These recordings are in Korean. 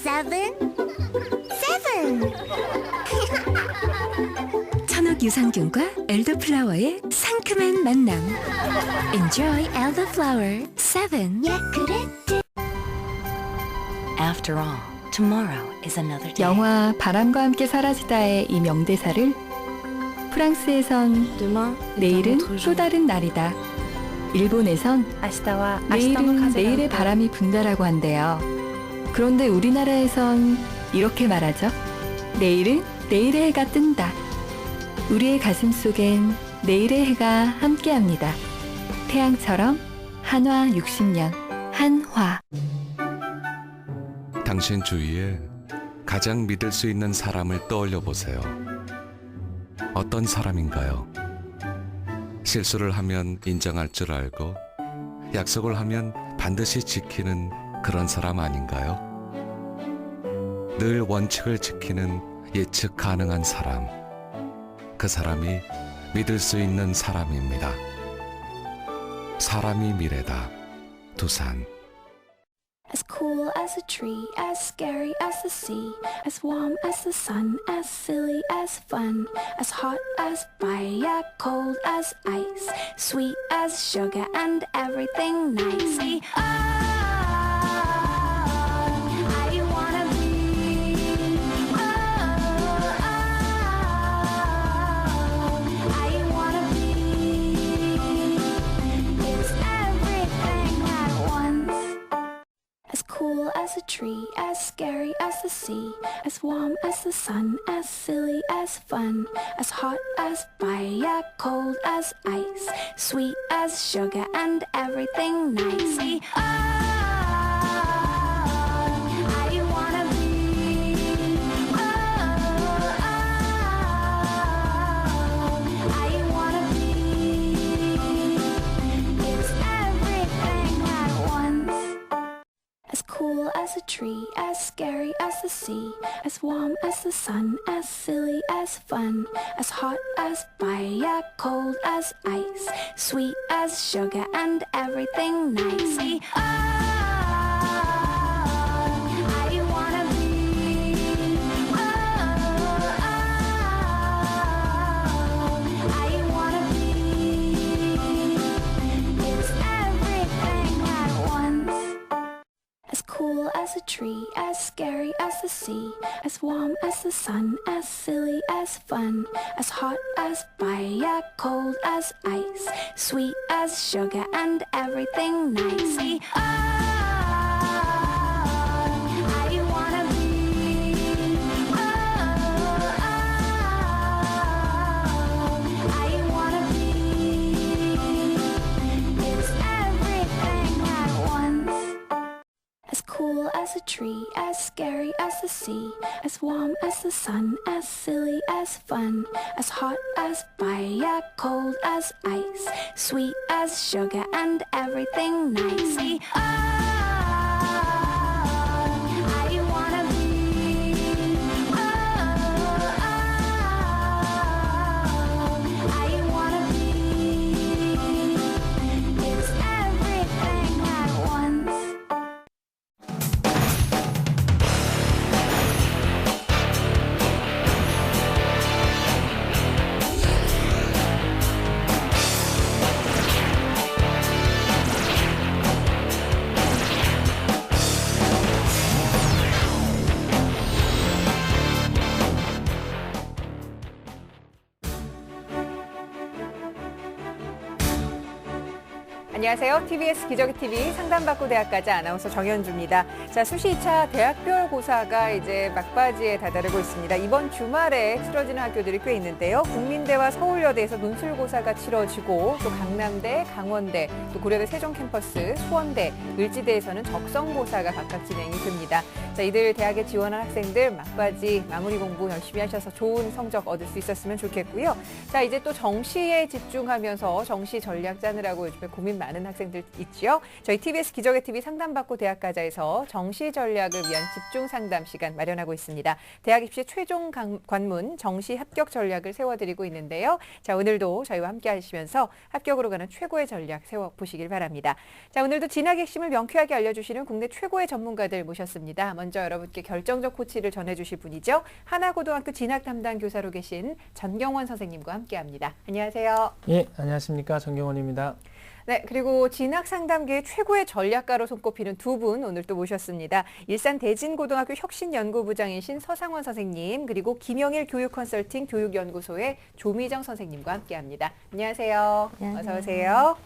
seven, seven. 천옥 유산균과 엘더플라워의 상큼한 만남. Enjoy elderflower 7. 야쿠르트. After all, tomorrow is another day. 영화 바람과 함께 사라지다의 이 명대사를 프랑스에선 Demain, 내일은 est un autre 또 jour. 다른 날이다, 일본에선 아시다와 내일은 내일의 바람이 분다라고 한대요. 그런데 우리나라에선 이렇게 말하죠. 내일은 내일의 해가 뜬다. 우리의 가슴 속엔 내일의 해가 함께합니다. 태양처럼 한화 60년 한화. 당신 주위에 가장 믿을 수 있는 사람을 떠올려 보세요. 어떤 사람인가요? 실수를 하면 인정할 줄 알고 약속을 하면 반드시 지키는 그런 사람 아닌가요? 늘 원칙을 지키는 예측 가능한 사람. 그 사람이 믿을 수 있는 사람입니다. 사람이 미래다. 두산. As cool as a tree, as scary as the sea, as warm as the sun, as silly as fun, as hot as fire, cold as ice, sweet as sugar and everything nice. See, I wanna be, I wanna be, it's everything at once. As cool as a tree, as scary as the sea, as warm as the sun, as silly as fun, as hot as fire, cold as ice, sweet as sugar and everything nice. See, I wanna be, I wanna be, it's everything at once. As cool as a tree, as scary as the sea, as warm as the sun, as silly as fun, as hot as fire, cold as ice, sweet as sugar and everything nice. See, I wanna be, I wanna be, it's everything at once. As cool as a tree, as scary as the sea, as warm as the sun, as silly as fun, as hot as fire, cold as ice, sweet as sugar and everything nice. See, I wanna be, I wanna be, it's everything at once. As cool as a tree, as scary as the sea, as warm as the sun, as silly as fun, as hot as fire, cold as ice, sweet as sugar and everything nice. See, I wanna be, I wanna be, it's everything at once. 안녕하세요. TBS 기저귀 TV 상담받고 대학가자 아나운서 정현주입니다. 자, 수시 2차 대학별고사가 이제 막바지에 다다르고 있습니다. 이번 주말에 치러지는 학교들이 꽤 있는데요. 국민대와 서울여대에서 논술고사가 치러지고 또 강남대, 강원대, 또 고려대 세종 캠퍼스, 수원대, 을지대에서는 적성고사가 각각 진행이 됩니다. 자, 이들 대학에 지원한 학생들 막바지 마무리 공부 열심히 하셔서 좋은 성적 얻을 수 있었으면 좋겠고요. 자, 이제 또 정시에 집중하면서 정시 전략 짜느라고 요즘에 고민 많은 학생들 있지요. 저희 TBS 기저귀 TV 상담받고 대학가자에서 정시 전략을 위한 집중 상담 시간 마련하고 있습니다. 대학 입시 최종 관문 정시 합격 전략을 세워드리고 있는데요. 자, 오늘도 저희와 함께 하시면서 합격으로 가는 최고의 전략 세워보시길 바랍니다. 자, 오늘도 진학의 핵심을 명쾌하게 알려주시는 국내 최고의 전문가들 모셨습니다. 먼저 먼저 여러분께 결정적 코치를 전해주실 분이죠. 하나고등학교 진학 담당 교사로 계신 전경원 선생님과 함께합니다. 안녕하세요. 예, 안녕하십니까. 전경원입니다. 네, 그리고 진학 상담계의 최고의 전략가로 손꼽히는 두 분 오늘 또 모셨습니다. 일산 대진고등학교 혁신연구부장이신 서상원 선생님, 그리고 김영일 교육컨설팅 교육연구소의 조미정 선생님과 함께합니다. 안녕하세요. 안녕하세요. 어서 오세요.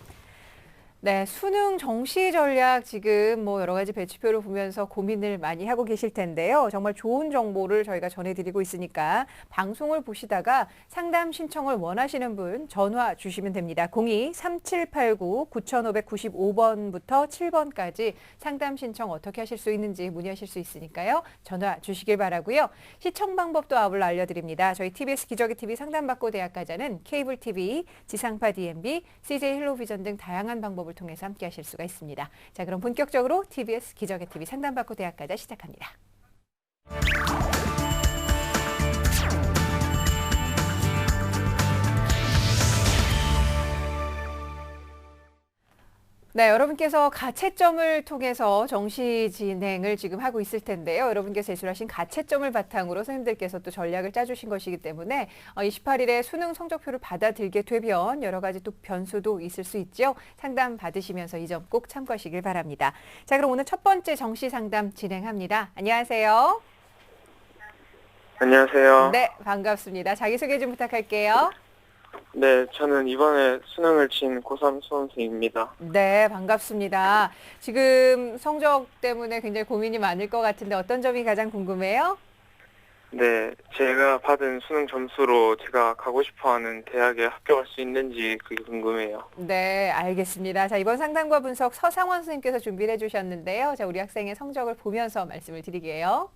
네, 수능 정시 전략 지금 뭐 여러 가지 배치표를 보면서 고민을 많이 하고 계실 텐데요. 정말 좋은 정보를 저희가 전해드리고 있으니까 방송을 보시다가 상담 신청을 원하시는 분 전화 주시면 됩니다. 02-3789-9595번부터 7번까지 상담 신청 어떻게 하실 수 있는지 문의하실 수 있으니까요. 전화 주시길 바라고요. 시청 방법도 아울러 알려드립니다. 저희 TBS 기적의 TV 상담받고 대학가자는 케이블 TV, 지상파 DMB, CJ 헬로비전 등 다양한 방법을 통해서 함께 하실 수가 있습니다. 자, 그럼 본격적으로 TBS 기적의 TV 상담받고 대학가자 시작합니다. 네, 여러분께서 가채점을 통해서 정시 진행을 지금 하고 있을 텐데요. 여러분께서 제출하신 가채점을 바탕으로 선생님들께서 또 전략을 짜주신 것이기 때문에 28일에 수능 성적표를 받아들게 되면 여러 가지 또 변수도 있을 수 있죠. 상담 받으시면서 이 점 꼭 참고하시길 바랍니다. 자, 그럼 오늘 첫 번째 정시 상담 진행합니다. 안녕하세요. 안녕하세요. 네, 반갑습니다. 자기소개 좀 부탁할게요. 네, 저는 이번에 수능을 친 고3 수험생입니다. 네, 반갑습니다. 지금 성적 때문에 굉장히 고민이 많을 것 같은데 어떤 점이 가장 궁금해요? 네, 제가 받은 수능 점수로 제가 가고 싶어하는 대학에 합격할 수 있는지 그게 궁금해요. 네, 알겠습니다. 자, 이번 상담과 분석 서상원 선생님께서 준비를 해주셨는데요. 자, 우리 학생의 성적을 보면서 말씀을 드리게요.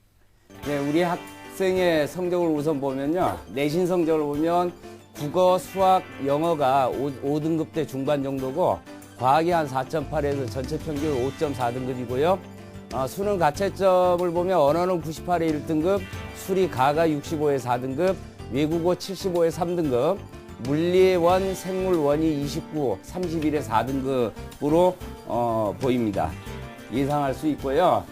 네, 우리 학생의 성적을 우선 보면요. 내신 성적을 보면 국어, 수학, 영어가 5등급대 중반 정도고 과학이 한 4.8에서 전체 평균 5.4등급이고요. 수능 가채점을 보면 언어는 98에 1등급, 수리 가가 65에 4등급, 외국어 75에 3등급, 물리 원, 생물 원이 29, 31에 4등급으로 보입니다. 예상할 수 있고요.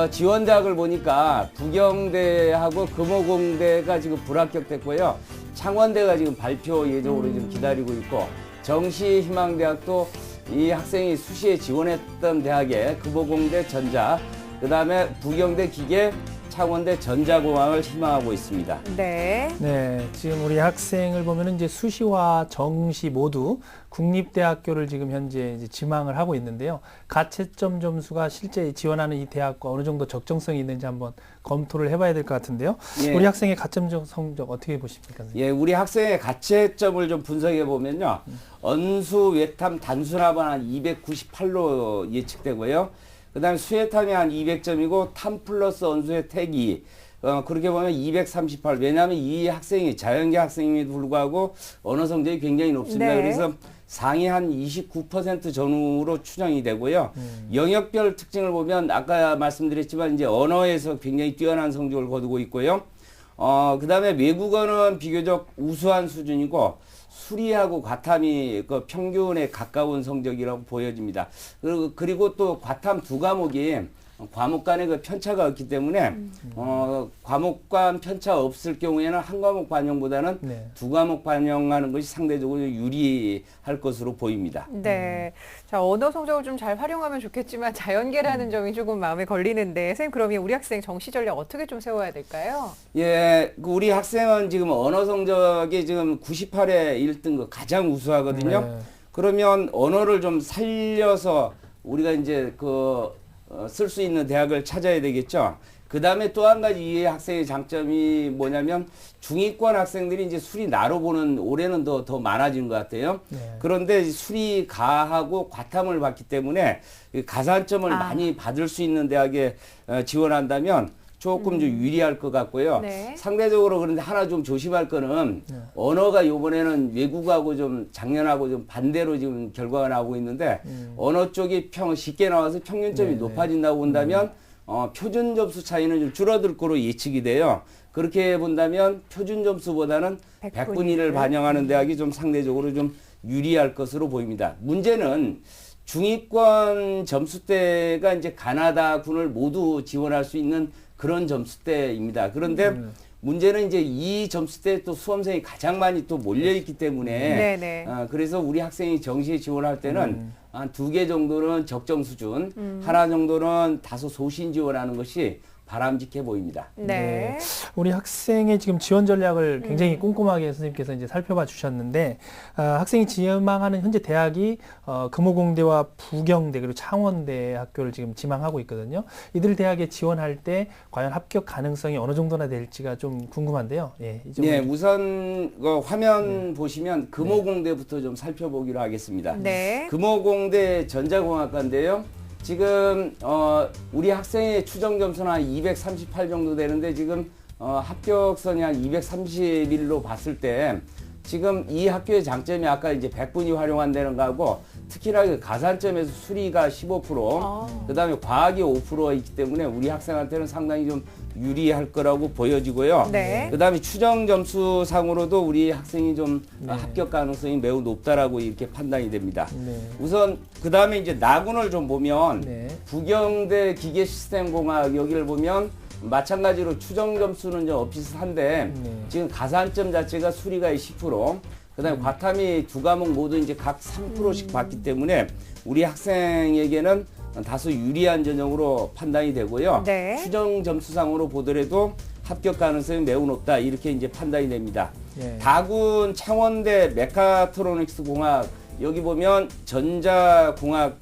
지원대학을 보니까 부경대하고 금호공대가 지금 불합격됐고요. 창원대가 지금 발표 예정으로 지금 기다리고 있고, 정시희망대학도 이 학생이 수시에 지원했던 대학에 금호공대 전자, 그 다음에 부경대 기계, 창원대 전자공학을 희망하고 있습니다. 네. 네, 지금 우리 학생을 보면은 이제 수시와 정시 모두 국립대학교를 지금 현재 이제 지망을 하고 있는데요. 가채점 점수가 실제 지원하는 이 대학과 어느 정도 적정성이 있는지 한번 검토를 해봐야 될 것 같은데요. 예. 우리 학생의 가채점 성적 어떻게 보십니까? 예, 우리 학생의 가채점을 좀 분석해 보면요. 언수, 외탐, 단순합은 한 298로 예측되고요. 그 다음에 수해탐이 한 200점이고 탐 플러스 언수의 택이 그렇게 보면 238. 왜냐하면 이 학생이 자연계 학생임에도 불구하고 언어 성적이 굉장히 높습니다. 네. 그래서 상위 한 29% 전후로 추정이 되고요. 영역별 특징을 보면 아까 말씀드렸지만 이제 언어에서 굉장히 뛰어난 성적을 거두고 있고요. 그 다음에 외국어는 비교적 우수한 수준이고 수리하고 과탐이 그 평균에 가까운 성적이라고 보여집니다. 그리고 또 과탐 두 과목이 과목 간의 그 편차가 없기 때문에 과목 간 편차 없을 경우에는 한 과목 반영보다는 네. 두 과목 반영하는 것이 상대적으로 유리할 것으로 보입니다. 네. 자, 언어 성적을 좀 잘 활용하면 좋겠지만 자연계라는 점이 조금 마음에 걸리는데 선생님, 그러면 우리 학생 정시 전략 어떻게 좀 세워야 될까요? 예, 우리 학생은 지금 언어 성적이 지금 98에 1등급 가장 우수하거든요. 네. 그러면 언어를 좀 살려서 우리가 이제 쓸 수 있는 대학을 찾아야 되겠죠. 그 다음에 또 한 가지 이 학생의 장점이 뭐냐면 중위권 학생들이 이제 수리 나로 보는 올해는 더 많아진 것 같아요. 네. 그런데 수리 가하고 과탐을 받기 때문에 가산점을 많이 받을 수 있는 대학에 지원한다면 조금 좀 유리할 것 같고요. 네. 상대적으로 그런데 하나 좀 조심할 거는 언어가 이번에는 외국하고 좀 작년하고 좀 반대로 지금 결과가 나오고 있는데 언어 쪽이 쉽게 나와서 평균점이 네네. 높아진다고 본다면 표준 점수 차이는 좀 줄어들 거로 예측이 돼요. 그렇게 본다면 표준 점수보다는 100분위를 반영하는 대학이 좀 상대적으로 좀 유리할 것으로 보입니다. 문제는 중위권 점수대가 이제 가나다군을 모두 지원할 수 있는 그런 점수대입니다. 그런데 문제는 이제 이 점수대에 또 수험생이 가장 많이 또 몰려있기 때문에 네네. 그래서 우리 학생이 정시에 지원할 때는 한 2개 정도는 적정 수준, 하나 정도는 다소 소신 지원하는 것이 바람직해 보입니다. 네. 우리 학생의 지금 지원 전략을 굉장히 꼼꼼하게 선생님께서 이제 살펴봐 주셨는데, 학생이 지망하는 현재 대학이 금호공대와 부경대 그리고 창원대 학교를 지금 지망하고 있거든요. 이들 대학에 지원할 때 과연 합격 가능성이 어느 정도나 될지가 좀 궁금한데요. 예, 이 네, 우선 화면 보시면 금호공대부터 좀 살펴보기로 하겠습니다. 네. 금호공대 전자공학과인데요. 지금 우리 학생의 추정 점수는 한 238 정도 되는데 지금 합격선이 한 231로 봤을 때 지금 이 학교의 장점이 아까 이제 100분이 활용한다는 거하고 특히나 그 가산점에서 수리가 15%, 그다음에 과학이 5%가 있기 때문에 우리 학생한테는 상당히 좀 유리할 거라고 보여지고요. 네. 그다음에 추정 점수 상으로도 우리 학생이 좀 합격 가능성이 매우 높다라고 이렇게 판단이 됩니다. 네. 우선 그다음에 이제 나군을 좀 보면 네. 부경대 기계시스템공학 여기를 보면 마찬가지로 추정 점수는 좀 비슷한데 지금 가산점 자체가 수리가 10%, 그다음에 과탐이 두 과목 모두 이제 각 3%씩 받기 때문에 우리 학생에게는 다소 유리한 전형으로 판단이 되고요. 네. 추정 점수상으로 보더라도 합격 가능성이 매우 높다 이렇게 이제 판단이 됩니다. 네. 다군 창원대 메카트로닉스 공학 여기 보면 전자공학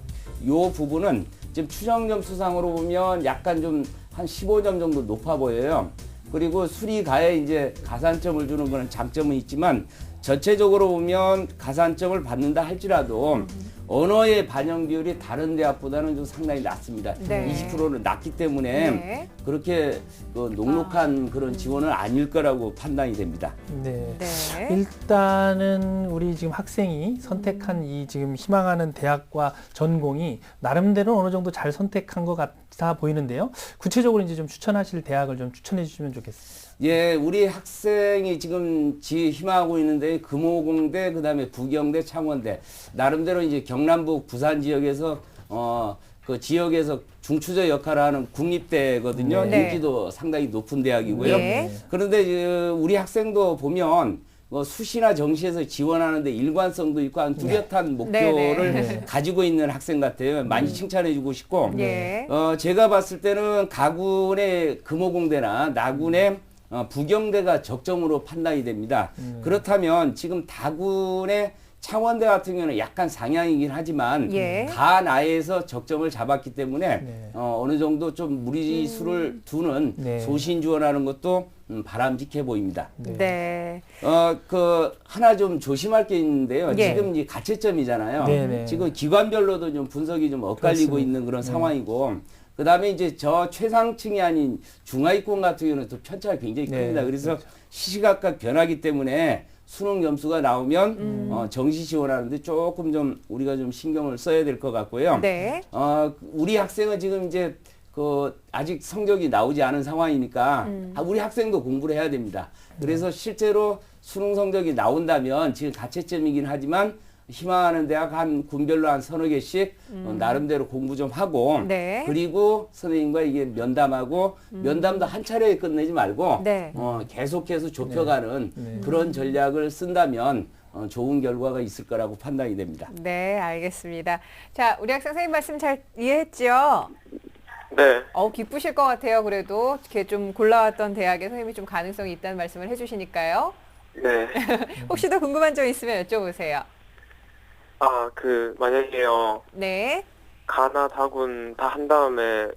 요 부분은 지금 추정 점수상으로 보면 약간 좀 한 15점 정도 높아 보여요. 그리고 수리가에 이제 가산점을 주는 거는 장점은 있지만 전체적으로 보면 가산점을 받는다 할지라도 언어의 반영 비율이 다른 대학보다는 좀 상당히 낮습니다. 네. 20%는 낮기 때문에 네. 그렇게 녹록한 그런 지원은 아닐 거라고 판단이 됩니다. 네. 네. 일단은 우리 지금 학생이 선택한 이 지금 희망하는 대학과 전공이 나름대로 어느 정도 잘 선택한 것 같아 보이는데요. 구체적으로 이제 좀 추천하실 대학을 좀 추천해 주시면 좋겠습니다. 예, 우리 학생이 지금 희망하고 있는데 금호공대, 그다음에 부경대, 창원대 나름대로 이제 경남북 부산 지역에서 그 지역에서 중추적 역할을 하는 국립대거든요. 네. 인기도 상당히 높은 대학이고요. 네. 그런데 우리 학생도 보면 수시나 정시에서 지원하는데 일관성도 있고 한 뚜렷한 목표를 네. 가지고 있는 학생 같아요. 많이 칭찬해주고 싶고 예. 제가 봤을 때는 가군의 금호공대나 나군의 부경대가 적정으로 판단이 됩니다. 그렇다면 지금 다군의 창원대 같은 경우는 약간 상향이긴 하지만 예. 가 나에서 적정을 잡았기 때문에 네. 어느 정도 좀 무리수를 두는 네. 소신 지원하는 것도 바람직해 보입니다. 네. 하나 좀 조심할 게 있는데요. 예. 지금 이 가채점이잖아요. 네네. 지금 기관별로도 좀 분석이 좀 엇갈리고 그렇습니다. 있는 그런 상황이고, 그 다음에 이제 저 최상층이 아닌 중하위권 같은 경우는 또 편차가 굉장히 네, 큽니다. 그래서 그렇죠. 시시각각 변하기 때문에 수능 점수가 나오면 정시 지원하는데 조금 좀 우리가 좀 신경을 써야 될 것 같고요. 네. 우리 학생은 지금 이제 아직 성적이 나오지 않은 상황이니까 우리 학생도 공부를 해야 됩니다. 그래서 실제로 수능 성적이 나온다면 지금 가채점이긴 하지만 희망하는 대학 한 군별로 한 서너 개씩 나름대로 공부 좀 하고 네. 그리고 선생님과 이게 면담하고 면담도 한 차례에 끝내지 말고 네. 계속해서 좁혀가는 네. 그런 전략을 쓴다면 좋은 결과가 있을 거라고 판단이 됩니다. 네, 알겠습니다. 자, 우리 학생 선생님 말씀 잘 이해했죠? 네. 기쁘실 것 같아요. 그래도 이렇게 좀 골라왔던 대학에 선생님이 좀 가능성이 있다는 말씀을 해주시니까요. 네. 혹시 더 궁금한 점 있으면 여쭤보세요. 만약에요. 네. 가나 다군 다 한 다음에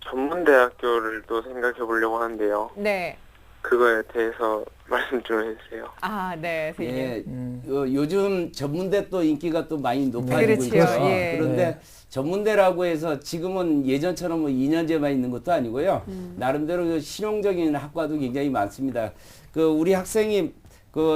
전문대학교를 또 생각해 보려고 하는데요. 네. 그거에 대해서 말씀 좀 해주세요. 네, 선생님. 예, 요즘 전문대 또 인기가 또 많이 높아지고 그렇죠. 있죠. 예. 그런데 네. 전문대라고 해서 지금은 예전처럼 뭐 2년제만 있는 것도 아니고요. 나름대로 그 실용적인 학과도 굉장히 많습니다. 우리 학생이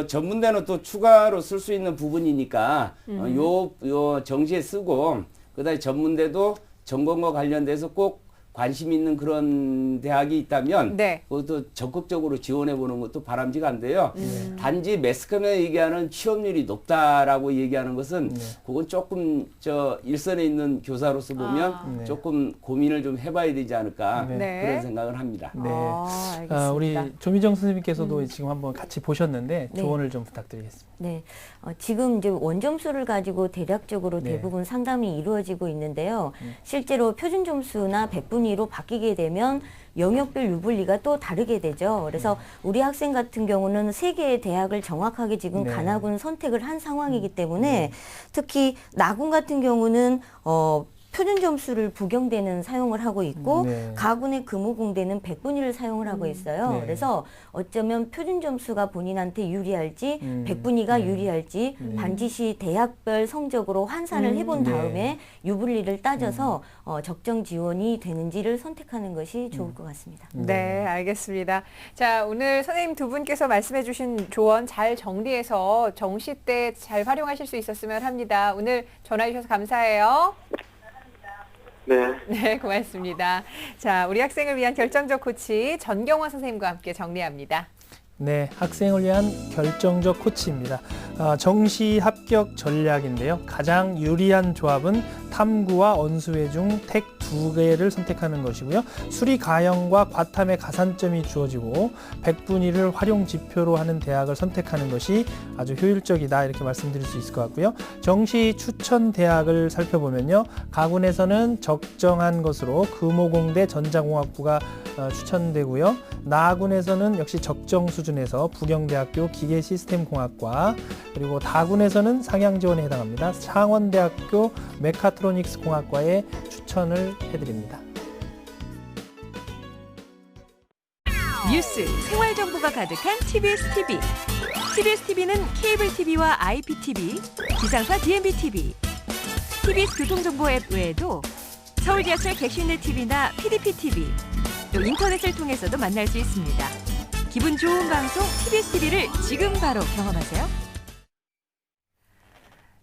전문대는 또 추가로 쓸 수 있는 부분이니까 요 정시에 쓰고 그다음에 전문대도 전공과 관련돼서 꼭 관심 있는 그런 대학이 있다면 네. 그것도 적극적으로 지원해 보는 것도 바람직한데요. 단지 매스컴에 얘기하는 취업률이 높다라고 얘기하는 것은 그건 조금 일선에 있는 교사로서 보면 조금 고민을 좀 해봐야 되지 않을까 네. 그런 생각을 합니다. 네. 알겠습니다. 우리 조미정 선생님께서도 지금 한번 같이 보셨는데 네. 조언을 좀 부탁드리겠습니다. 네, 지금 이제 원점수를 가지고 대략적으로 네. 대부분 상담이 이루어지고 있는데요. 실제로 표준 점수나 백분위로 바뀌게 되면 영역별 유불리가 또 다르게 되죠. 그래서 우리 학생 같은 경우는 3개의 대학을 정확하게 지금 네. 가나군 선택을 한 상황이기 때문에 특히 나군 같은 경우는 표준 점수를 부경대는 사용을 하고 있고 네. 가군의 금호공대는 백분위를 사용을 하고 있어요. 네. 그래서 어쩌면 표준 점수가 본인한테 유리할지 백분위가 유리할지 반드시 대학별 성적으로 환산을 해본 네. 다음에 유불리를 따져서 적정 지원이 되는지를 선택하는 것이 좋을 것 같습니다. 네, 알겠습니다. 자, 오늘 선생님 두 분께서 말씀해 주신 조언 잘 정리해서 정시 때 잘 활용하실 수 있었으면 합니다. 오늘 전화 주셔서 감사해요. 네. 네, 고맙습니다. 자, 우리 학생을 위한 결정적 코치 전경화 선생님과 함께 정리합니다. 네, 학생을 위한 결정적 코치입니다. 정시 합격 전략인데요. 가장 유리한 조합은 탐구와 언수회 중 택 2개를 선택하는 것이고요. 수리 가형과 과탐의 가산점이 주어지고 백분위를 활용 지표로 하는 대학을 선택하는 것이 아주 효율적이다 이렇게 말씀드릴 수 있을 것 같고요. 정시 추천 대학을 살펴보면요. 가군에서는 적정한 것으로 금호공대 전자공학부가 추천되고요. 나군에서는 역시 적정 수준에서 부경대학교 기계시스템공학과 그리고 다군에서는 상향 지원에 해당합니다. 창원대학교 메카트로닉스 공학과에 추천을 해드립니다. 뉴스, 생활 정보가 가득한 TBS TV. TBS TV는 케이블 TV와 IPTV, 기상사 DMB TV, TBS 교통정보 앱 외에도 서울 지하철 객실내 TV나 PDP TV, 또 인터넷을 통해서도 만날 수 있습니다. 기분 좋은 방송 TBS TV를 지금 바로 경험하세요.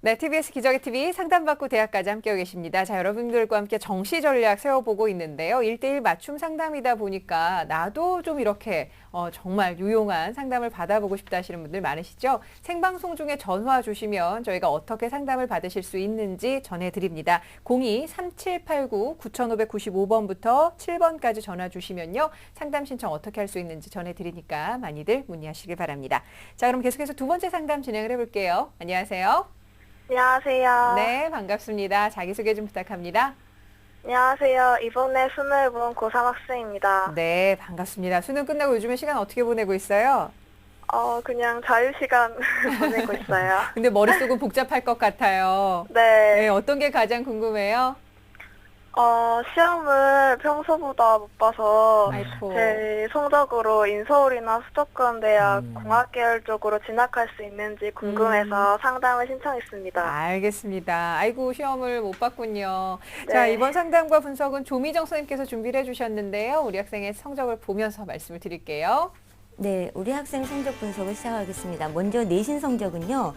네, TBS 기적의 TV 상담받고 대학까지 함께하고 계십니다. 자, 여러분들과 함께 정시 전략 세워보고 있는데요. 1대1 맞춤 상담이다 보니까 나도 좀 이렇게 정말 유용한 상담을 받아보고 싶다 하시는 분들 많으시죠? 생방송 중에 전화 주시면 저희가 어떻게 상담을 받으실 수 있는지 전해드립니다. 02-3789-9595번부터 7번까지 전화 주시면요. 상담 신청 어떻게 할 수 있는지 전해드리니까 많이들 문의하시길 바랍니다. 자, 그럼 계속해서 두 번째 상담 진행을 해볼게요. 안녕하세요. 안녕하세요. 네, 반갑습니다. 자기소개 좀 부탁합니다. 안녕하세요. 이번에 수능을 본 고3 학생입니다. 네, 반갑습니다. 수능 끝나고 요즘에 시간 어떻게 보내고 있어요? 그냥 자유시간 보내고 있어요. 근데 머릿속은 복잡할 것 같아요. 네. 네, 어떤 게 가장 궁금해요? 시험을 평소보다 못 봐서 아이고. 제 성적으로 인서울이나 수도권대학 공학계열 쪽으로 진학할 수 있는지 궁금해서 상담을 신청했습니다. 알겠습니다. 아이고, 시험을 못 봤군요. 네. 자, 이번 상담과 분석은 조미정 선생님께서 준비를 해주셨는데요. 우리 학생의 성적을 보면서 말씀을 드릴게요. 네, 우리 학생 성적 분석을 시작하겠습니다. 먼저 내신 성적은요,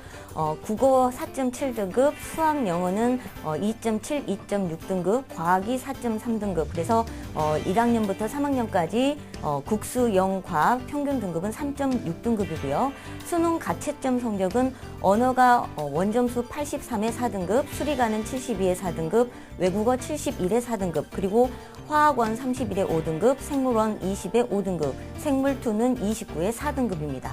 국어 4.7등급, 수학 영어는 2.7, 2.6등급, 과학이 4.3등급. 그래서 1학년부터 3학년까지 국수, 영, 과학 평균 등급은 3.6등급이고요. 수능 가채점 성적은 언어가 원점수 83에 4등급, 수리가는 72에 4등급, 외국어 71에 4등급, 그리고 화학원 31에 5등급, 생물원 20에 5등급, 생물2는 29에 4등급입니다.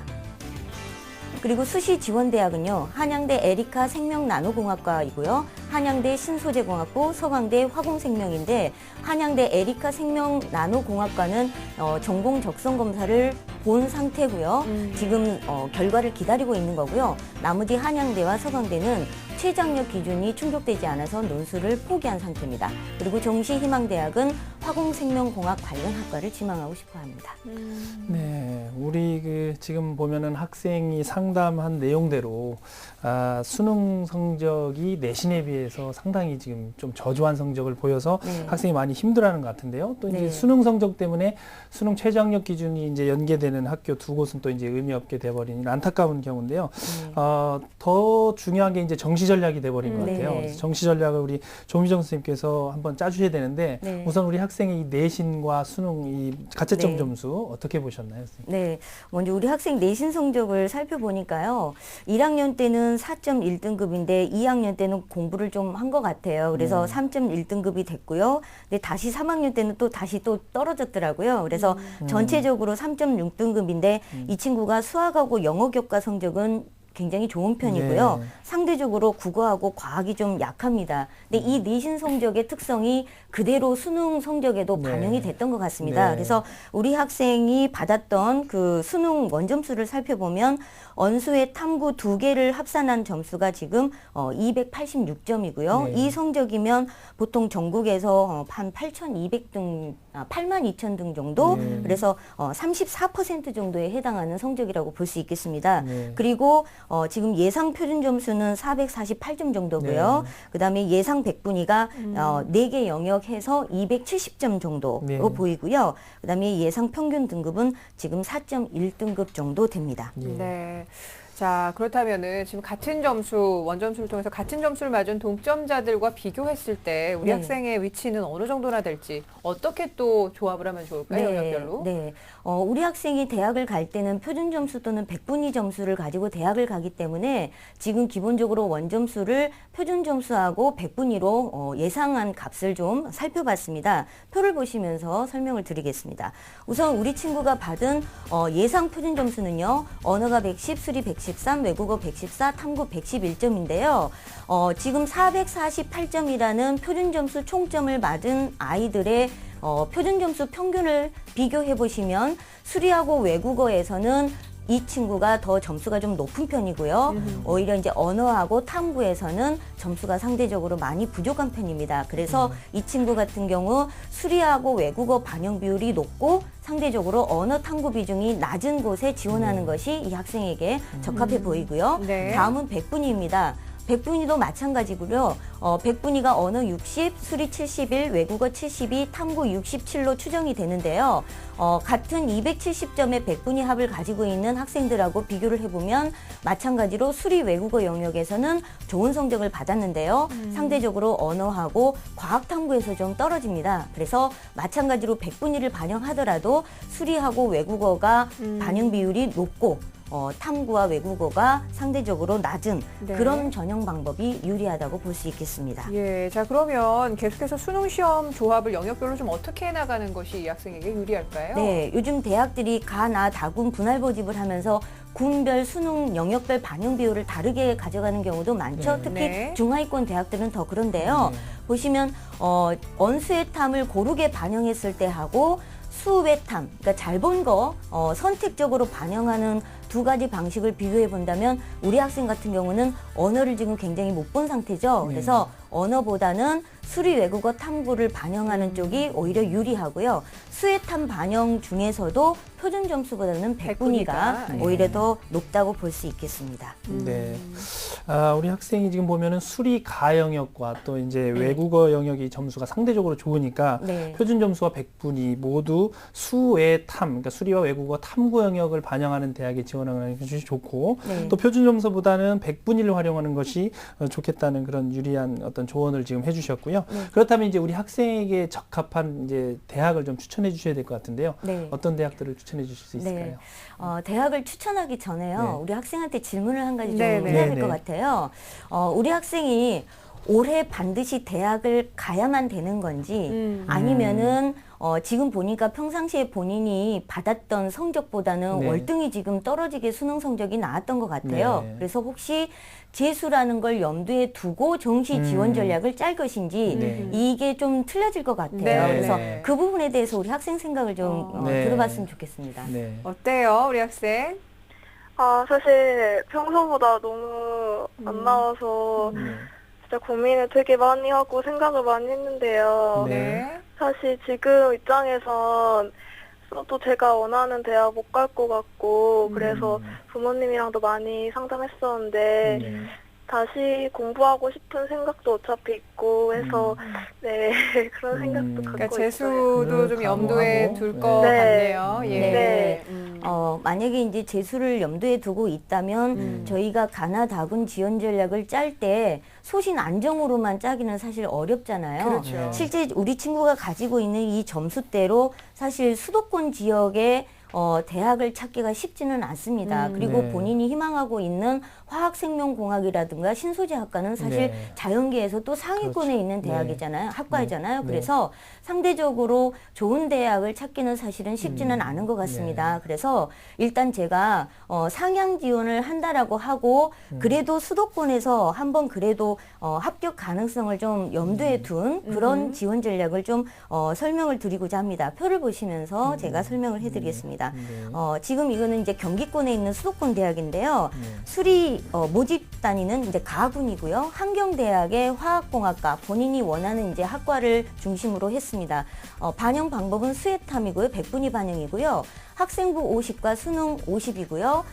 그리고 수시 지원대학은요, 한양대 에리카 생명나노공학과이고요, 한양대 신소재공학부, 서강대 화공생명인데, 한양대 에리카 생명나노공학과는 전공 적성 검사를 본 상태고요. 지금 결과를 기다리고 있는 거고요. 나머지 한양대와 서강대는 최장력 기준이 충족되지 않아서 논술을 포기한 상태입니다. 그리고 정시희망대학은 화공생명공학 관련 학과를 지망하고 싶어 합니다. 네, 우리 지금 보면은 학생이 상담한 내용대로 수능 성적이 내신에 비해서 상당히 지금 좀 저조한 성적을 보여서 네. 학생이 많이 힘들어하는 것 같은데요. 또 이제 네. 수능 성적 때문에 수능 최저학력 기준이 이제 연계되는 되는 학교 두 곳은 또 이제 의미 없게 돼버린 안타까운 경우인데요. 더 중요한 게 이제 정시 전략이 돼버린 것 같아요. 그래서 정시 전략을 우리 조미정 선생님께서 한번 짜주셔야 되는데 우선 우리 학생의 이 내신과 수능 이 가채점 점수 어떻게 보셨나요, 선생님? 네, 먼저 우리 학생 내신 성적을 살펴보니까요. 1학년 때는 4.1등급인데 2학년 때는 공부를 좀 한 것 같아요. 그래서 3.1등급이 됐고요. 근데 다시 3학년 때는 또 다시 또 떨어졌더라고요. 그래서 전체적으로 3.6등급인데 이 친구가 수학하고 영어 교과 성적은 굉장히 좋은 편이고요. 상대적으로 국어하고 과학이 좀 약합니다. 근데 이 내신 성적의 특성이 그대로 수능 성적에도 반영이 됐던 것 같습니다. 그래서 우리 학생이 받았던 그 수능 원점수를 살펴보면 언수의 탐구 두 개를 합산한 점수가 지금 286점이고요. 이 성적이면 보통 전국에서 한 8,200등, 82,000등 정도, 그래서 34% 정도에 해당하는 성적이라고 볼 수 있겠습니다. 그리고 지금 예상 표준 점수는 448점 정도고요. 그다음에 예상 백분위가 4개 영역 해서 270점 정도로 보이고요. 그다음에 예상 평균 등급은 지금 4.1등급 정도 됩니다. 네. 자, 그렇다면은 지금 같은 점수, 원점수를 통해서 같은 점수를 맞은 동점자들과 비교했을 때 우리 학생의 위치는 어느 정도나 될지 어떻게 또 조합을 하면 좋을까요? 영역별로? 네. 우리 학생이 대학을 갈 때는 표준 점수 또는 백분위 점수를 가지고 대학을 가기 때문에 지금 기본적으로 원점수를 표준 점수하고 백분위로 예상한 값을 좀 살펴봤습니다. 표를 보시면서 설명을 드리겠습니다. 우선 우리 친구가 받은 예상 표준 점수는요. 언어가 110, 수리 113, 외국어 114, 탐구 111점인데요. 지금 448점이라는 표준 점수 총점을 받은 아이들의 표준 점수 평균을 비교해 보시면 수리하고 외국어에서는 이 친구가 더 점수가 좀 높은 편이고요. 오히려 이제 언어하고 탐구에서는 점수가 상대적으로 많이 부족한 편입니다. 그래서 이 친구 같은 경우 수리하고 외국어 반영 비율이 높고 상대적으로 언어 탐구 비중이 낮은 곳에 지원하는 것이 이 학생에게 적합해 보이고요. 다음은 백분위입니다. 백분위도 마찬가지고요. 백분위가 언어 60, 수리 71, 외국어 72, 탐구 67로 추정이 되는데요. 같은 270점의 백분위 합을 가지고 있는 학생들하고 비교를 해보면 마찬가지로 수리 외국어 영역에서는 좋은 성적을 받았는데요. 상대적으로 언어하고 과학 탐구에서 좀 떨어집니다. 그래서 마찬가지로 백분위를 반영하더라도 수리하고 외국어가 반영 비율이 높고 탐구와 외국어가 상대적으로 낮은 그런 전형 방법이 유리하다고 볼 수 있겠습니다. 예, 자 그러면 계속해서 수능 시험 조합을 영역별로 좀 어떻게 해나가는 것이 이 학생에게 유리할까요? 네, 요즘 대학들이 가나 다군 분할 모집을 하면서 군별 수능 영역별 반영 비율을 다르게 가져가는 경우도 많죠. 특히 중하위권 대학들은 더 그런데요. 보시면 언수의 탐을 고르게 반영했을 때 하고 수외탐, 그러니까 잘 본 거 선택적으로 반영하는 두 가지 방식을 비교해 본다면 우리 학생 같은 경우는 언어를 지금 굉장히 못 본 상태죠. 그래서 언어보다는 수리 외국어 탐구를 반영하는 쪽이 오히려 유리하고요. 수외탐 반영 중에서도 표준 점수보다는 백분위가 오히려 더 높다고 볼 수 있겠습니다. 네. 우리 학생이 지금 보면은 수리 가 영역과 또 이제 외국어 영역이 점수가 상대적으로 좋으니까 표준 점수와 백분위 모두 수외탐, 그러니까 수리와 외국어 탐구 영역을 반영하는 대학에 지원하는 것이 좋고 또 표준 점수보다는 백분위를 활용하는 것이 좋겠다는 그런 유리한 어떤 조언을 지금 해주셨고요. 그렇다면 이제 우리 학생에게 적합한 이제 대학을 좀 추천해 주셔야 될 것 같은데요. 어떤 대학들을 추천해 주실 수 있을까요? 대학을 추천하기 전에요. 우리 학생한테 질문을 한 가지 좀 해야 될 것 같아요. 우리 학생이 올해 반드시 대학을 가야만 되는 건지 아니면은 지금 보니까 평상시에 본인이 받았던 성적보다는 월등히 지금 떨어지게 수능 성적이 나왔던 것 같아요. 그래서 혹시 재수라는 걸 염두에 두고 정시 지원 전략을 짤 것인지 이게 좀 틀려질 것 같아요. 그래서 그 부분에 대해서 우리 학생 생각을 좀 들어봤으면 좋겠습니다. 어때요, 우리 학생? 사실 평소보다 너무 안 나와서 진짜 고민을 되게 많이 하고 생각을 많이 했는데요. 사실 지금 입장에선 또 제가 원하는 대학 못 갈 것 같고 그래서 부모님이랑도 많이 상담했었는데 다시 공부하고 싶은 생각도 어차피 있고 해서 네 그런 생각도 갖고 그러니까 있어요. 재수도 좀 염두에 둘 것 네. 같네요. 예. 네. 만약에 이제 재수를 염두에 두고 있다면 저희가 가나 다군 지원 전략을 짤 때 소신 안정으로만 짜기는 사실 어렵잖아요. 그렇죠. 실제 우리 친구가 가지고 있는 이 점수대로 사실 수도권 지역에 대학을 찾기가 쉽지는 않습니다. 그리고 네. 본인이 희망하고 있는 화학생명공학이라든가 신소재학과는 사실 네. 자연계에서 또 상위권에 그렇죠. 있는 대학이잖아요. 학과이잖아요. 네. 그래서 상대적으로 좋은 대학을 찾기는 사실은 쉽지는 않은 것 같습니다. 그래서 일단 제가 상향 지원을 한다라고 하고 그래도 수도권에서 한번 그래도 합격 가능성을 좀 염두에 둔 그런 지원 전략을 좀 설명을 드리고자 합니다. 표를 보시면서 제가 설명을 해드리겠습니다. 지금 이거는 이제 경기권에 있는 수도권 대학인데요. 수리 모집 단위는 이제 가군이고요. 한경대학의 화학공학과 본인이 원하는 이제 학과를 중심으로 했습니다. 반영 방법은 수외탐이고요. 100분위 반영이고요. 학생부 50과 수능 50이고요.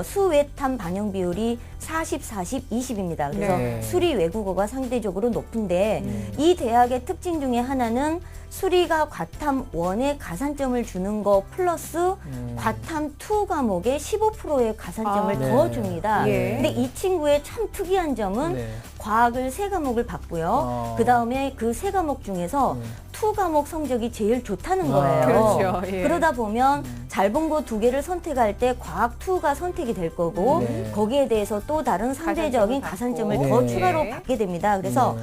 수외탐 반영 비율이 40, 40, 20입니다. 그래서 네. 수리 외국어가 상대적으로 높은데 이 대학의 특징 중에 하나는 수리가 과탐 1에 가산점을 주는 거 플러스 과탐 2 과목에 15%의 가산점을 더 네. 줍니다. 예. 근데 이 친구의 참 특이한 점은 네. 과학을 3과목을 받고요. 그 다음에 그 3과목 중에서 2 과목 성적이 제일 좋다는 거예요. 그렇죠. 예. 그러다 보면 잘 본 거 2개를 선택할 때 과학 2가 선택이 될 거고 네. 거기에 대해서 또 다른 상대적인 가산점을 받고. 더 네. 추가로 받게 됩니다. 그래서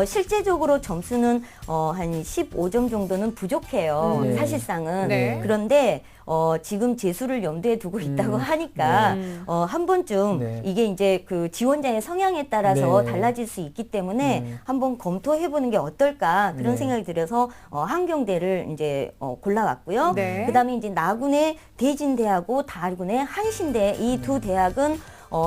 실제적으로 점수는 한 15점 정도는 부족해요. 네. 사실상은. 네. 그런데 지금 재수를 염두에 두고 있다고 하니까 한 번쯤 네. 이게 이제 그 지원자의 성향에 따라서 네. 달라질 수 있기 때문에 한번 검토해보는 게 어떨까 그런 네. 생각이 들어서 한경대를 이제 골라왔고요. 네. 그다음에 이제 나군의 대진대하고 다군의 한신대 이 두 대학은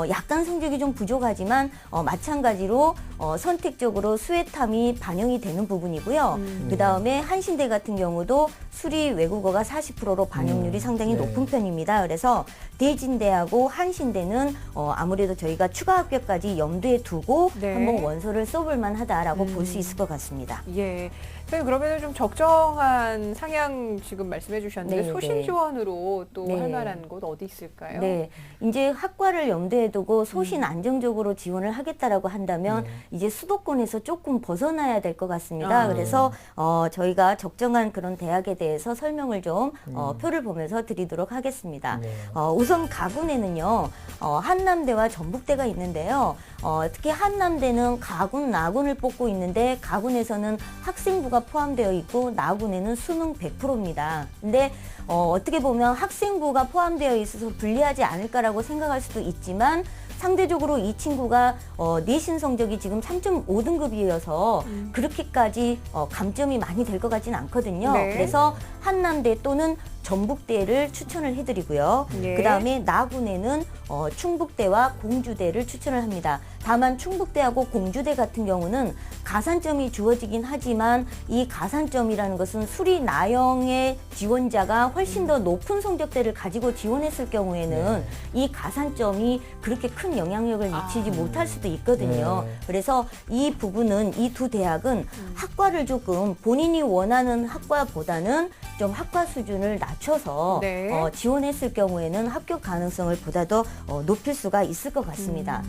약간 성적이 좀 부족하지만 마찬가지로 선택적으로 수외탐이 반영이 되는 부분이고요. 그 다음에 한신대 같은 경우도 수리 외국어가 40%로 반영률이 상당히 네. 높은 편입니다. 그래서 대진대하고 한신대는 아무래도 저희가 추가 합격까지 염두에 두고 네. 한번 원서를 써볼 만하다라고 볼 수 있을 것 같습니다. 예. 선생님 그러면 좀 적정한 상향 지금 말씀해 주셨는데 네, 소신 네. 지원으로 또 할 네. 만한 곳 어디 있을까요? 네, 이제 학과를 염두에 두고 소신 안정적으로 지원을 하겠다라고 한다면 이제 수도권에서 조금 벗어나야 될 것 같습니다. 그래서 저희가 적정한 그런 대학에 대해서 설명을 좀 표를 보면서 드리도록 하겠습니다. 네. 우선 가군에는요 한남대와 전북대가 있는데요. 특히 한남대는 가군, 나군을 뽑고 있는데 가군에서는 학생부가 포함되어 있고 나군에는 수능 100%입니다. 근데 어떻게 보면 학생부가 포함되어 있어서 불리하지 않을까라고 생각할 수도 있지만 상대적으로 이 친구가 내신 성적이 지금 3.5등급이어서 그렇게까지 감점이 많이 될 것 같지는 않거든요. 네. 그래서 한남대 또는 전북대를 추천을 해드리고요. 예. 그 다음에 나군에는 충북대와 공주대를 추천을 합니다. 다만 충북대하고 공주대 같은 경우는 가산점이 주어지긴 하지만 이 가산점이라는 것은 수리 나영의 지원자가 훨씬 더 높은 성적대를 가지고 지원했을 경우에는 이 가산점이 그렇게 큰 영향력을 미치지 못할 수도 있거든요. 네. 그래서 이 부분은 이 두 대학은 학과를 조금 본인이 원하는 학과보다는 좀 학과 수준을 낮춰서 네. 지원했을 경우에는 합격 가능성을 보다 더 높일 수가 있을 것 같습니다.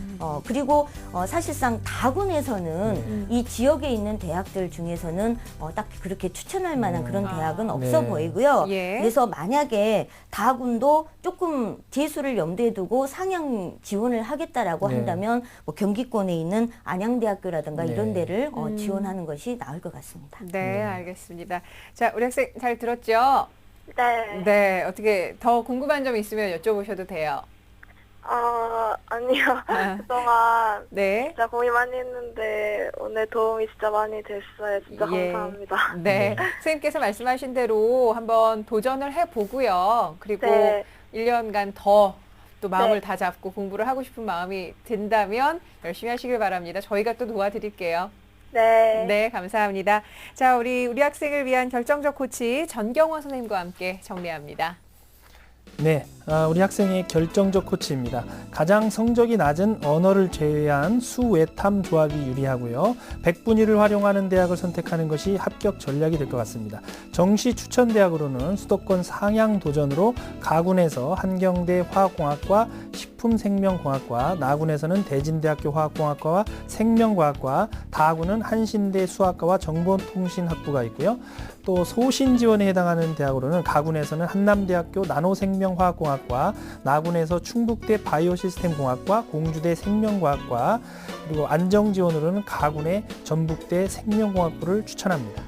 그리고 사실상 다군에서는 이 지역에 있는 대학들 중에서는 딱히 그렇게 추천할 만한 그런 대학은 없어 네. 보이고요. 예. 그래서 만약에 다군도 조금 재수를 염두에 두고 상향 지원을 하겠다라고 네. 한다면 뭐 경기권에 있는 안양대학교라든가 네. 이런 데를 지원하는 것이 나을 것 같습니다. 네, 알겠습니다. 자, 우리 학생 잘 들었죠? 네. 네, 어떻게 더 궁금한 점 있으면 여쭤보셔도 돼요. 아니요. 아. 그동안 네. 진짜 고민 많이 했는데 오늘 도움이 진짜 많이 됐어요. 진짜 예. 감사합니다. 네. 선생님께서 말씀하신 대로 한번 도전을 해보고요. 그리고 네. 1년간 더 또 마음을 네. 다잡고 공부를 하고 싶은 마음이 든다면 열심히 하시길 바랍니다. 저희가 또 도와드릴게요. 네. 네, 감사합니다. 자, 우리 학생을 위한 결정적 코치 전경화 선생님과 함께 정리합니다. 네, 우리 학생의 결정적 코치입니다. 가장 성적이 낮은 언어를 제외한 수외탐 조합이 유리하고요. 100분위를 활용하는 대학을 선택하는 것이 합격 전략이 될 것 같습니다. 정시 추천 대학으로는 수도권 상향 도전으로 가군에서 한경대 화학공학과 식품생명공학과, 나군에서는 대진대학교 화학공학과와 생명과학과, 다군은 한신대 수학과와 정보통신학부가 있고요. 또 소신 지원에 해당하는 대학으로는 가군에서는 한남대학교 나노생명화학공학과, 나군에서 충북대 바이오시스템공학과, 공주대 생명과학과, 그리고 안정 지원으로는 가군의 전북대 생명공학부를 추천합니다.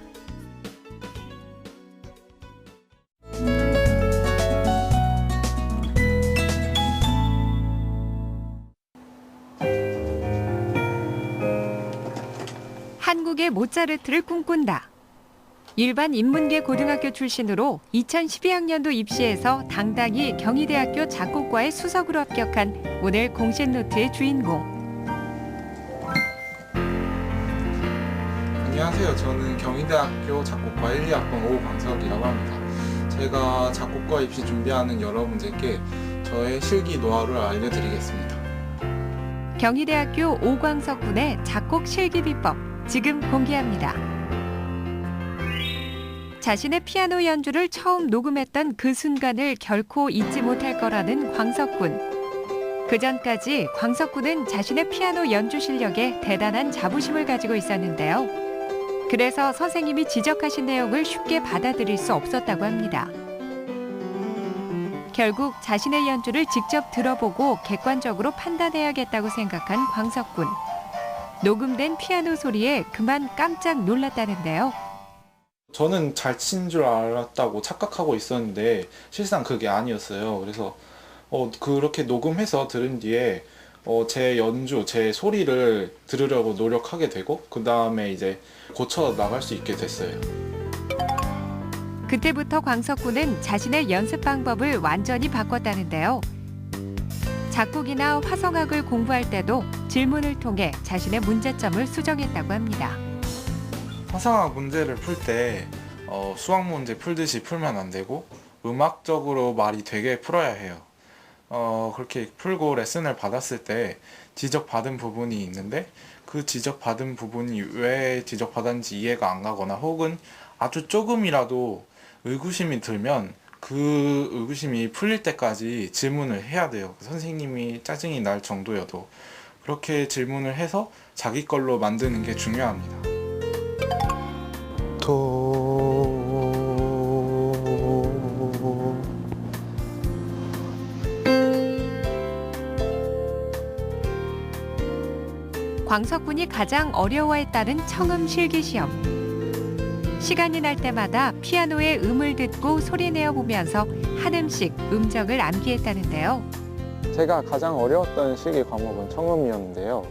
한국의 모차르트를 꿈꾼다. 일반 인문계 고등학교 출신으로 2012학년도 입시에서 당당히 경희대학교 작곡과의 수석으로 합격한 오늘 공신노트의 주인공. 안녕하세요. 저는 경희대학교 작곡과 1, 2학번 오광석이라고 합니다. 제가 작곡과 입시 준비하는 여러분들께 저의 실기 노하우를 알려드리겠습니다. 경희대학교 오광석 군의 작곡 실기 비법 지금 공개합니다. 자신의 피아노 연주를 처음 녹음했던 그 순간을 결코 잊지 못할 거라는 광석 군. 그 전까지 광석 군은 자신의 피아노 연주 실력에 대단한 자부심을 가지고 있었는데요. 그래서 선생님이 지적하신 내용을 쉽게 받아들일 수 없었다고 합니다. 결국 자신의 연주를 직접 들어보고 객관적으로 판단해야겠다고 생각한 광석 군. 녹음된 피아노 소리에 그만 깜짝 놀랐다는데요. 저는 잘 친 줄 알았다고 착각하고 있었는데 실상 그게 아니었어요. 그래서 그렇게 녹음해서 들은 뒤에 제 연주, 제 소리를 들으려고 노력하게 되고 그 다음에 이제 고쳐 나갈 수 있게 됐어요. 그때부터 광석 군은 자신의 연습 방법을 완전히 바꿨다는데요. 작곡이나 화성학을 공부할 때도 질문을 통해 자신의 문제점을 수정했다고 합니다. 화성학 문제를 풀 때 수학 문제 풀듯이 풀면 안 되고 음악적으로 말이 되게 풀어야 해요. 그렇게 풀고 레슨을 받았을 때 지적받은 부분이 있는데 그 지적받은 부분이 왜 지적받았는지 이해가 안 가거나 혹은 아주 조금이라도 의구심이 들면 그 의구심이 풀릴 때까지 질문을 해야 돼요. 선생님이 짜증이 날 정도여도 그렇게 질문을 해서 자기 걸로 만드는 게 중요합니다. 광석 군이 가장 어려워했다는 청음 실기 시험. 시간이 날 때마다 피아노의 음을 듣고 소리내어 보면서 한 음씩 음정을 암기했다는데요. 제가 가장 어려웠던 실기 과목은 청음이었는데요.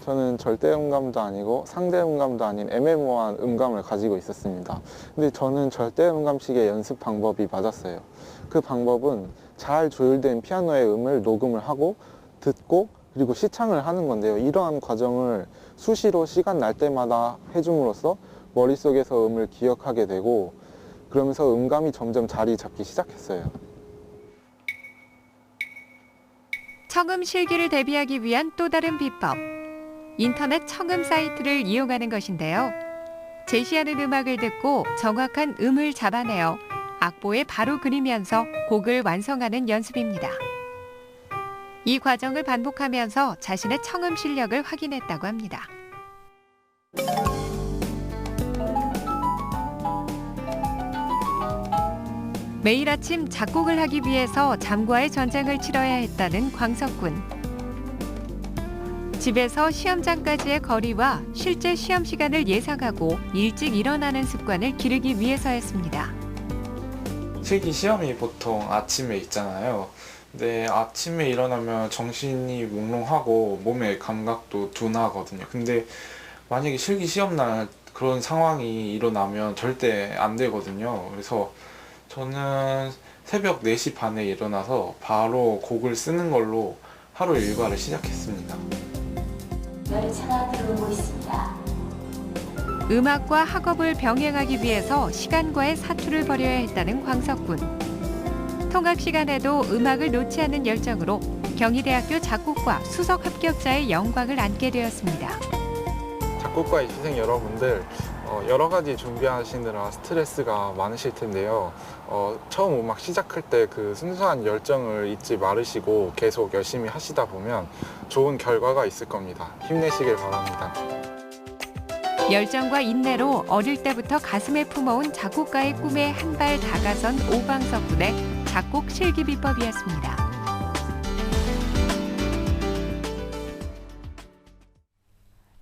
저는 절대음감도 아니고 상대음감도 아닌 애매모호한 음감을 가지고 있었습니다. 근데 저는 절대음감식의 연습 방법이 맞았어요. 그 방법은 잘 조율된 피아노의 음을 녹음을 하고 듣고 그리고 시창을 하는 건데요. 이러한 과정을 수시로 시간 날 때마다 해줌으로써 머릿속에서 음을 기억하게 되고 그러면서 음감이 점점 자리 잡기 시작했어요. 청음 실기를 대비하기 위한 또 다른 비법. 인터넷 청음 사이트를 이용하는 것인데요. 제시하는 음악을 듣고 정확한 음을 잡아내어 악보에 바로 그리면서 곡을 완성하는 연습입니다. 이 과정을 반복하면서 자신의 청음 실력을 확인했다고 합니다. 매일 아침 작곡을 하기 위해서 잠과의 전쟁을 치러야 했다는 광석 군. 집에서 시험장까지의 거리와 실제 시험 시간을 예상하고 일찍 일어나는 습관을 기르기 위해서였습니다. 실기 시험이 보통 아침에 있잖아요. 근데 아침에 일어나면 정신이 몽롱하고 몸의 감각도 둔하거든요. 근데 만약에 실기 시험날 그런 상황이 일어나면 절대 안 되거든요. 그래서 저는 새벽 4시 반에 일어나서 바로 곡을 쓰는 걸로 하루 일과를 시작했습니다. 열차가 들어오고 있습니다. 음악과 학업을 병행하기 위해서 시간과의 사투를 벌여야 했다는 광석 군. 통학 시간에도 음악을 놓지 않는 열정으로 경희대학교 작곡과 수석 합격자의 영광을 안게 되었습니다. 작곡과 입시생 여러분들 여러 가지 준비하시느라 스트레스가 많으실 텐데요. 처음 음악 시작할 때 그 순수한 열정을 잊지 말으시고 계속 열심히 하시다 보면 좋은 결과가 있을 겁니다. 힘내시길 바랍니다. 열정과 인내로 어릴 때부터 가슴에 품어온 작곡가의 꿈에 한 발 다가선 오방석 군의 작곡 실기 비법이었습니다.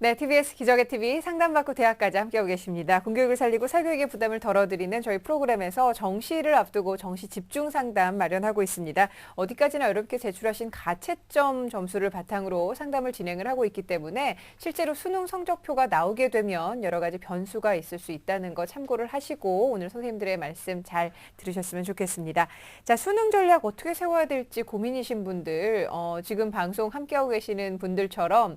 네, TBS 기적의 TV 상담받고 대학까지 함께하고 계십니다. 공교육을 살리고 사교육의 부담을 덜어드리는 저희 프로그램에서 정시를 앞두고 정시 집중 상담 마련하고 있습니다. 어디까지나 어렵게 제출하신 가채점 점수를 바탕으로 상담을 진행을 하고 있기 때문에 실제로 수능 성적표가 나오게 되면 여러 가지 변수가 있을 수 있다는 거 참고를 하시고 오늘 선생님들의 말씀 잘 들으셨으면 좋겠습니다. 자, 수능 전략 어떻게 세워야 될지 고민이신 분들, 지금 방송 함께하고 계시는 분들처럼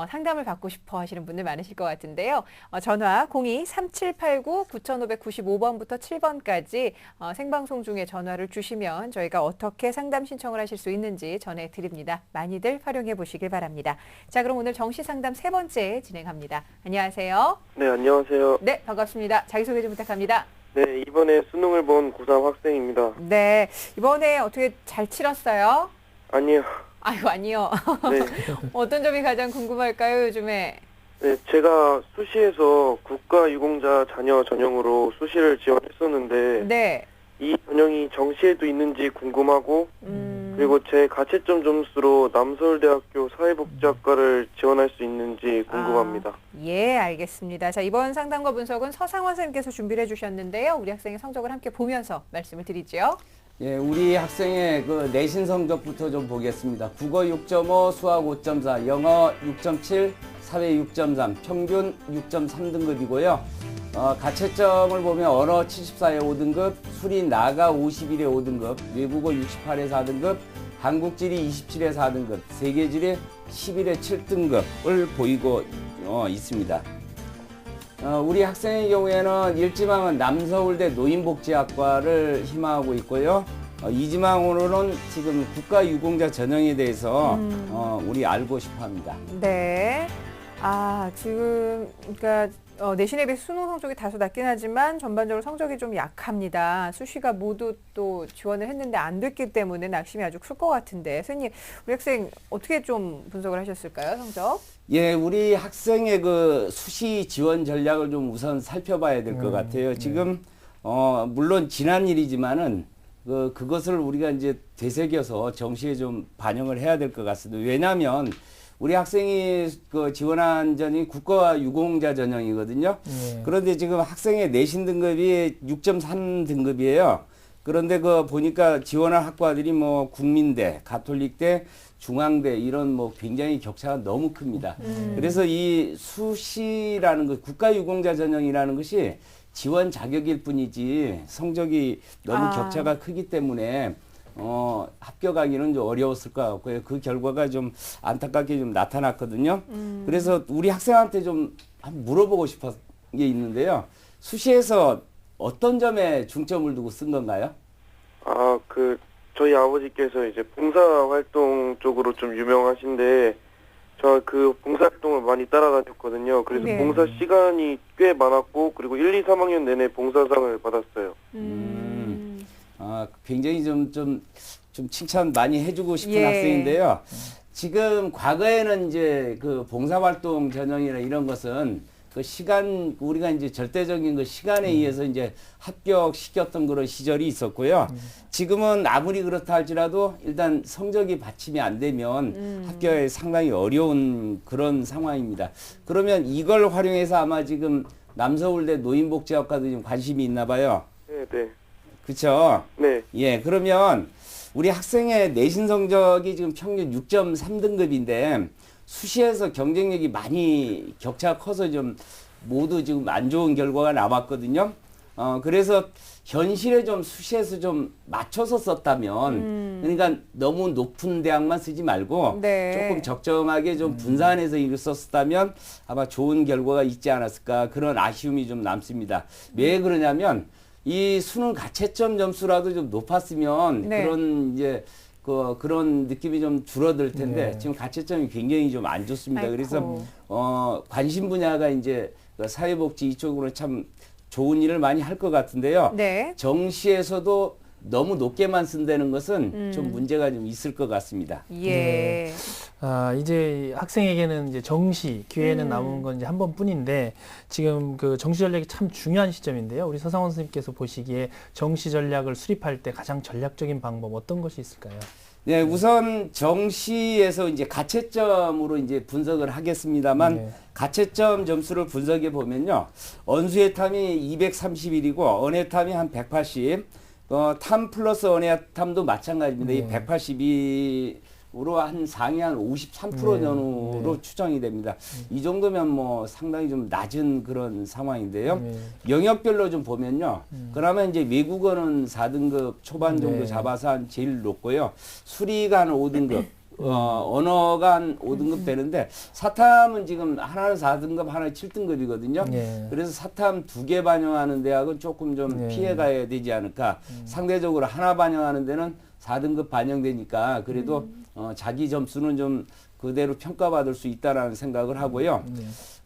상담을 받고 싶어 하시는 분들 많으실 것 같은데요. 전화 02-3789-9595번부터 7번까지 생방송 중에 전화를 주시면 저희가 어떻게 상담 신청을 하실 수 있는지 전해드립니다. 많이들 활용해 보시길 바랍니다. 자, 그럼 오늘 정시 상담 세 번째 진행합니다. 안녕하세요. 네, 안녕하세요. 네, 반갑습니다. 자기소개 좀 부탁합니다. 네, 이번에 수능을 본 고3 학생입니다. 네, 이번에 어떻게 잘 치렀어요? 아니요. 아이고, 아니요. 네. 어떤 점이 가장 궁금할까요, 요즘에? 네, 제가 수시에서 국가유공자 자녀 전형으로 수시를 지원했었는데 네. 이 전형이 정시에도 있는지 궁금하고 그리고 제 가채점 점수로 남서울대학교 사회복지학과를 지원할 수 있는지 궁금합니다. 예, 알겠습니다. 자, 이번 상담과 분석은 서상원 선생님께서 준비를 해주셨는데요. 우리 학생의 성적을 함께 보면서 말씀을 드리죠. 예, 우리 학생의 그 내신 성적부터 좀 보겠습니다. 국어 6.5, 수학 5.4, 영어 6.7, 사회 6.3, 평균 6.3등급이고요. 가채점을 보면 언어 74에 5등급, 수리 나가 51에 5등급, 외국어 68에 4등급, 한국지리 27에 4등급, 세계지리 11에 7등급을 보이고 있습니다. 우리 학생의 경우에는 1지망은 남서울대 노인복지학과를 희망하고 있고요. 2지망으로는 지금 국가유공자 전형에 대해서 우리 알고 싶어 합니다. 네. 지금 그러니까 내신에 비해 수능 성적이 다소 낮긴 하지만 전반적으로 성적이 좀 약합니다. 수시가 모두 또 지원을 했는데 안 됐기 때문에 낙심이 아주 클 것 같은데 선생님, 우리 학생 어떻게 좀 분석을 하셨을까요, 성적? 예, 우리 학생의 그 수시 지원 전략을 좀 우선 살펴봐야 될 것 같아요. 지금 물론 지난 일이지만은 그것을 우리가 이제 되새겨서 정시에 좀 반영을 해야 될 것 같습니다. 왜냐하면 우리 학생이 그 지원한 전이 국가 유공자 전형이거든요. 그런데 지금 학생의 내신 등급이 6.3 등급이에요. 그런데 그 보니까 지원한 학과들이 뭐 국민대, 가톨릭대, 중앙대 이런 뭐 굉장히 격차가 너무 큽니다. 그래서 이 수시라는 것, 국가 유공자 전형이라는 것이 지원 자격일 뿐이지 성적이 너무 격차가 크기 때문에 합격하기는 좀 어려웠을 것 같고요. 그 결과가 좀 안타깝게 좀 나타났거든요. 그래서 우리 학생한테 좀 한번 물어보고 싶은 게 있는데요. 수시에서 어떤 점에 중점을 두고 쓴 건가요? 저희 아버지께서 이제 봉사활동 쪽으로 좀 유명하신데, 저 그 봉사활동을 많이 따라다녔거든요. 그래서 네. 봉사 시간이 꽤 많았고, 그리고 1, 2, 3학년 내내 봉사상을 받았어요. 굉장히 좀 칭찬 많이 해주고 싶은 예. 학생인데요. 지금 과거에는 이제 그 봉사활동 전형이나 이런 것은 그 시간, 우리가 이제 절대적인 그 시간에 의해서 이제 합격시켰던 그런 시절이 있었고요. 지금은 아무리 그렇다 할지라도 일단 성적이 받침이 안 되면 합격이 상당히 어려운 그런 상황입니다. 그러면 이걸 활용해서 아마 지금 남서울대 노인복지학과도 좀 관심이 있나 봐요. 네. 그렇죠? 네. 예, 그러면 우리 학생의 내신 성적이 지금 평균 6.3등급인데 수시에서 경쟁력이 많이 격차가 커서 좀 모두 지금 안 좋은 결과가 나왔거든요. 그래서 현실에 좀 수시에서 좀 맞춰서 썼다면 그러니까 너무 높은 대학만 쓰지 말고 네. 조금 적정하게 좀 분산해서 이걸 썼다면 아마 좋은 결과가 있지 않았을까 그런 아쉬움이 좀 남습니다. 왜 그러냐면 이 수능 가채점 점수라도 좀 높았으면 네. 그런 이제 그런 느낌이 좀 줄어들 텐데 네. 지금 가채점이 굉장히 좀 안 좋습니다. 아이고. 그래서 관심 분야가 이제 그 사회복지 이쪽으로 참 좋은 일을 많이 할 것 같은데요. 네. 정시에서도 너무 높게만 쓴다는 것은 좀 문제가 좀 있을 것 같습니다. 예. 이제 학생에게는 이제 정시 기회는 남은 건 이제 한 번뿐인데 지금 그 정시 전략이 참 중요한 시점인데요. 우리 서상원 선생님께서 보시기에 정시 전략을 수립할 때 가장 전략적인 방법 어떤 것이 있을까요? 네, 우선 정시에서 이제 가채점으로 이제 분석을 하겠습니다.만 네. 가채점 점수를 분석해 보면요. 언수의 탐이 231이고 언의 탐이 한 180. 탐 플러스 언의 탐도 마찬가지입니다. 네. 이 182으로 한 상위 한 53% 전후로 추정이 됩니다. 이 정도면 뭐 상당히 좀 낮은 그런 상황인데요. 영역별로 좀 보면요. 그러면 이제 외국어는 4등급 초반 정도 잡아서 한 제일 높고요. 수리가 한 5등급. 언어가 한 5등급 되는데 사탐은 지금 하나는 4등급, 하나는 7등급이거든요. 그래서 사탐 2개 반영하는 대학은 조금 좀 피해가야 되지 않을까. 상대적으로 하나 반영하는 데는 4등급 반영되니까 그래도 자기 점수는 좀 그대로 평가받을 수 있다라는 생각을 하고요.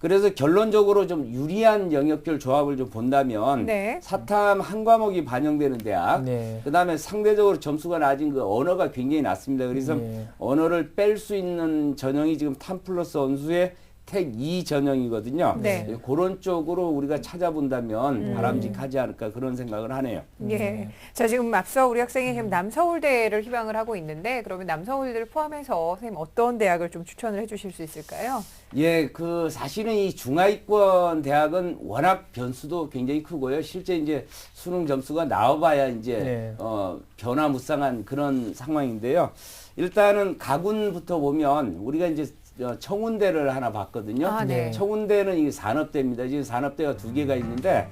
그래서 결론적으로 좀 유리한 영역별 조합을 좀 본다면 사탐 한 과목이 반영되는 대학, 그다음에 상대적으로 점수가 낮은 그 언어가 굉장히 낮습니다. 그래서 언어를 뺄 수 있는 전형이 지금 탐 플러스 언수의 택 2 전형이거든요. 그런 쪽으로 우리가 찾아본다면 바람직하지 않을까 그런 생각을 하네요. 예. 자, 지금 앞서 우리 학생이 지금 남서울대를 희망을 하고 있는데 그러면 남서울대를 포함해서 선생님 어떤 대학을 좀 추천을 해주실 수 있을까요? 예, 사실은 이 중하위권 대학은 워낙 변수도 굉장히 크고요. 실제 이제 수능 점수가 나와봐야 이제 변화무쌍한 그런 상황인데요. 일단은 가군부터 보면 우리가 이제 청운대를 하나 봤거든요. 청운대는 이 산업대입니다. 지금 산업대가 2개가 있는데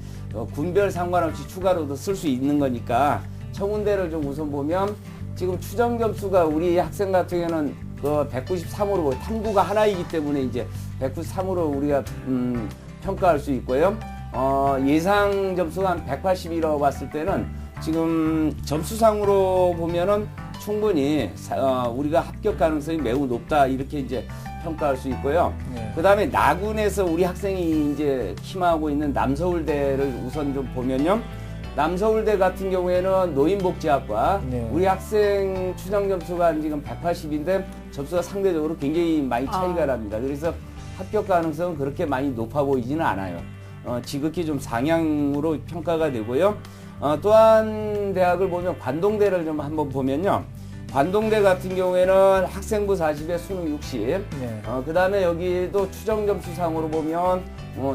군별 상관없이 추가로도 쓸 수 있는 거니까 청운대를 좀 우선 보면 지금 추정 점수가 우리 학생 같은 경우는 193으로 탐구가 하나이기 때문에 이제 193으로 우리가 평가할 수 있고요. 예상 점수가 한 180이라고 봤을 때는 지금 점수상으로 보면은 충분히 우리가 합격 가능성이 매우 높다 이렇게 이제 평가할 수 있고요. 그 다음에 나군에서 우리 학생이 이제 희망하고 있는 남서울대를 우선 좀 보면요. 남서울대 같은 경우에는 노인복지학과 우리 학생 추정 점수가 지금 180인데 점수가 상대적으로 굉장히 많이 차이가 납니다. 그래서 합격 가능성은 그렇게 많이 높아 보이지는 않아요. 지극히 좀 상향으로 평가가 되고요. 또한 대학을 보면 관동대를 좀 한번 보면요. 관동대 같은 경우에는 학생부 40에 수능 60. 그 다음에 여기도 추정 점수상으로 보면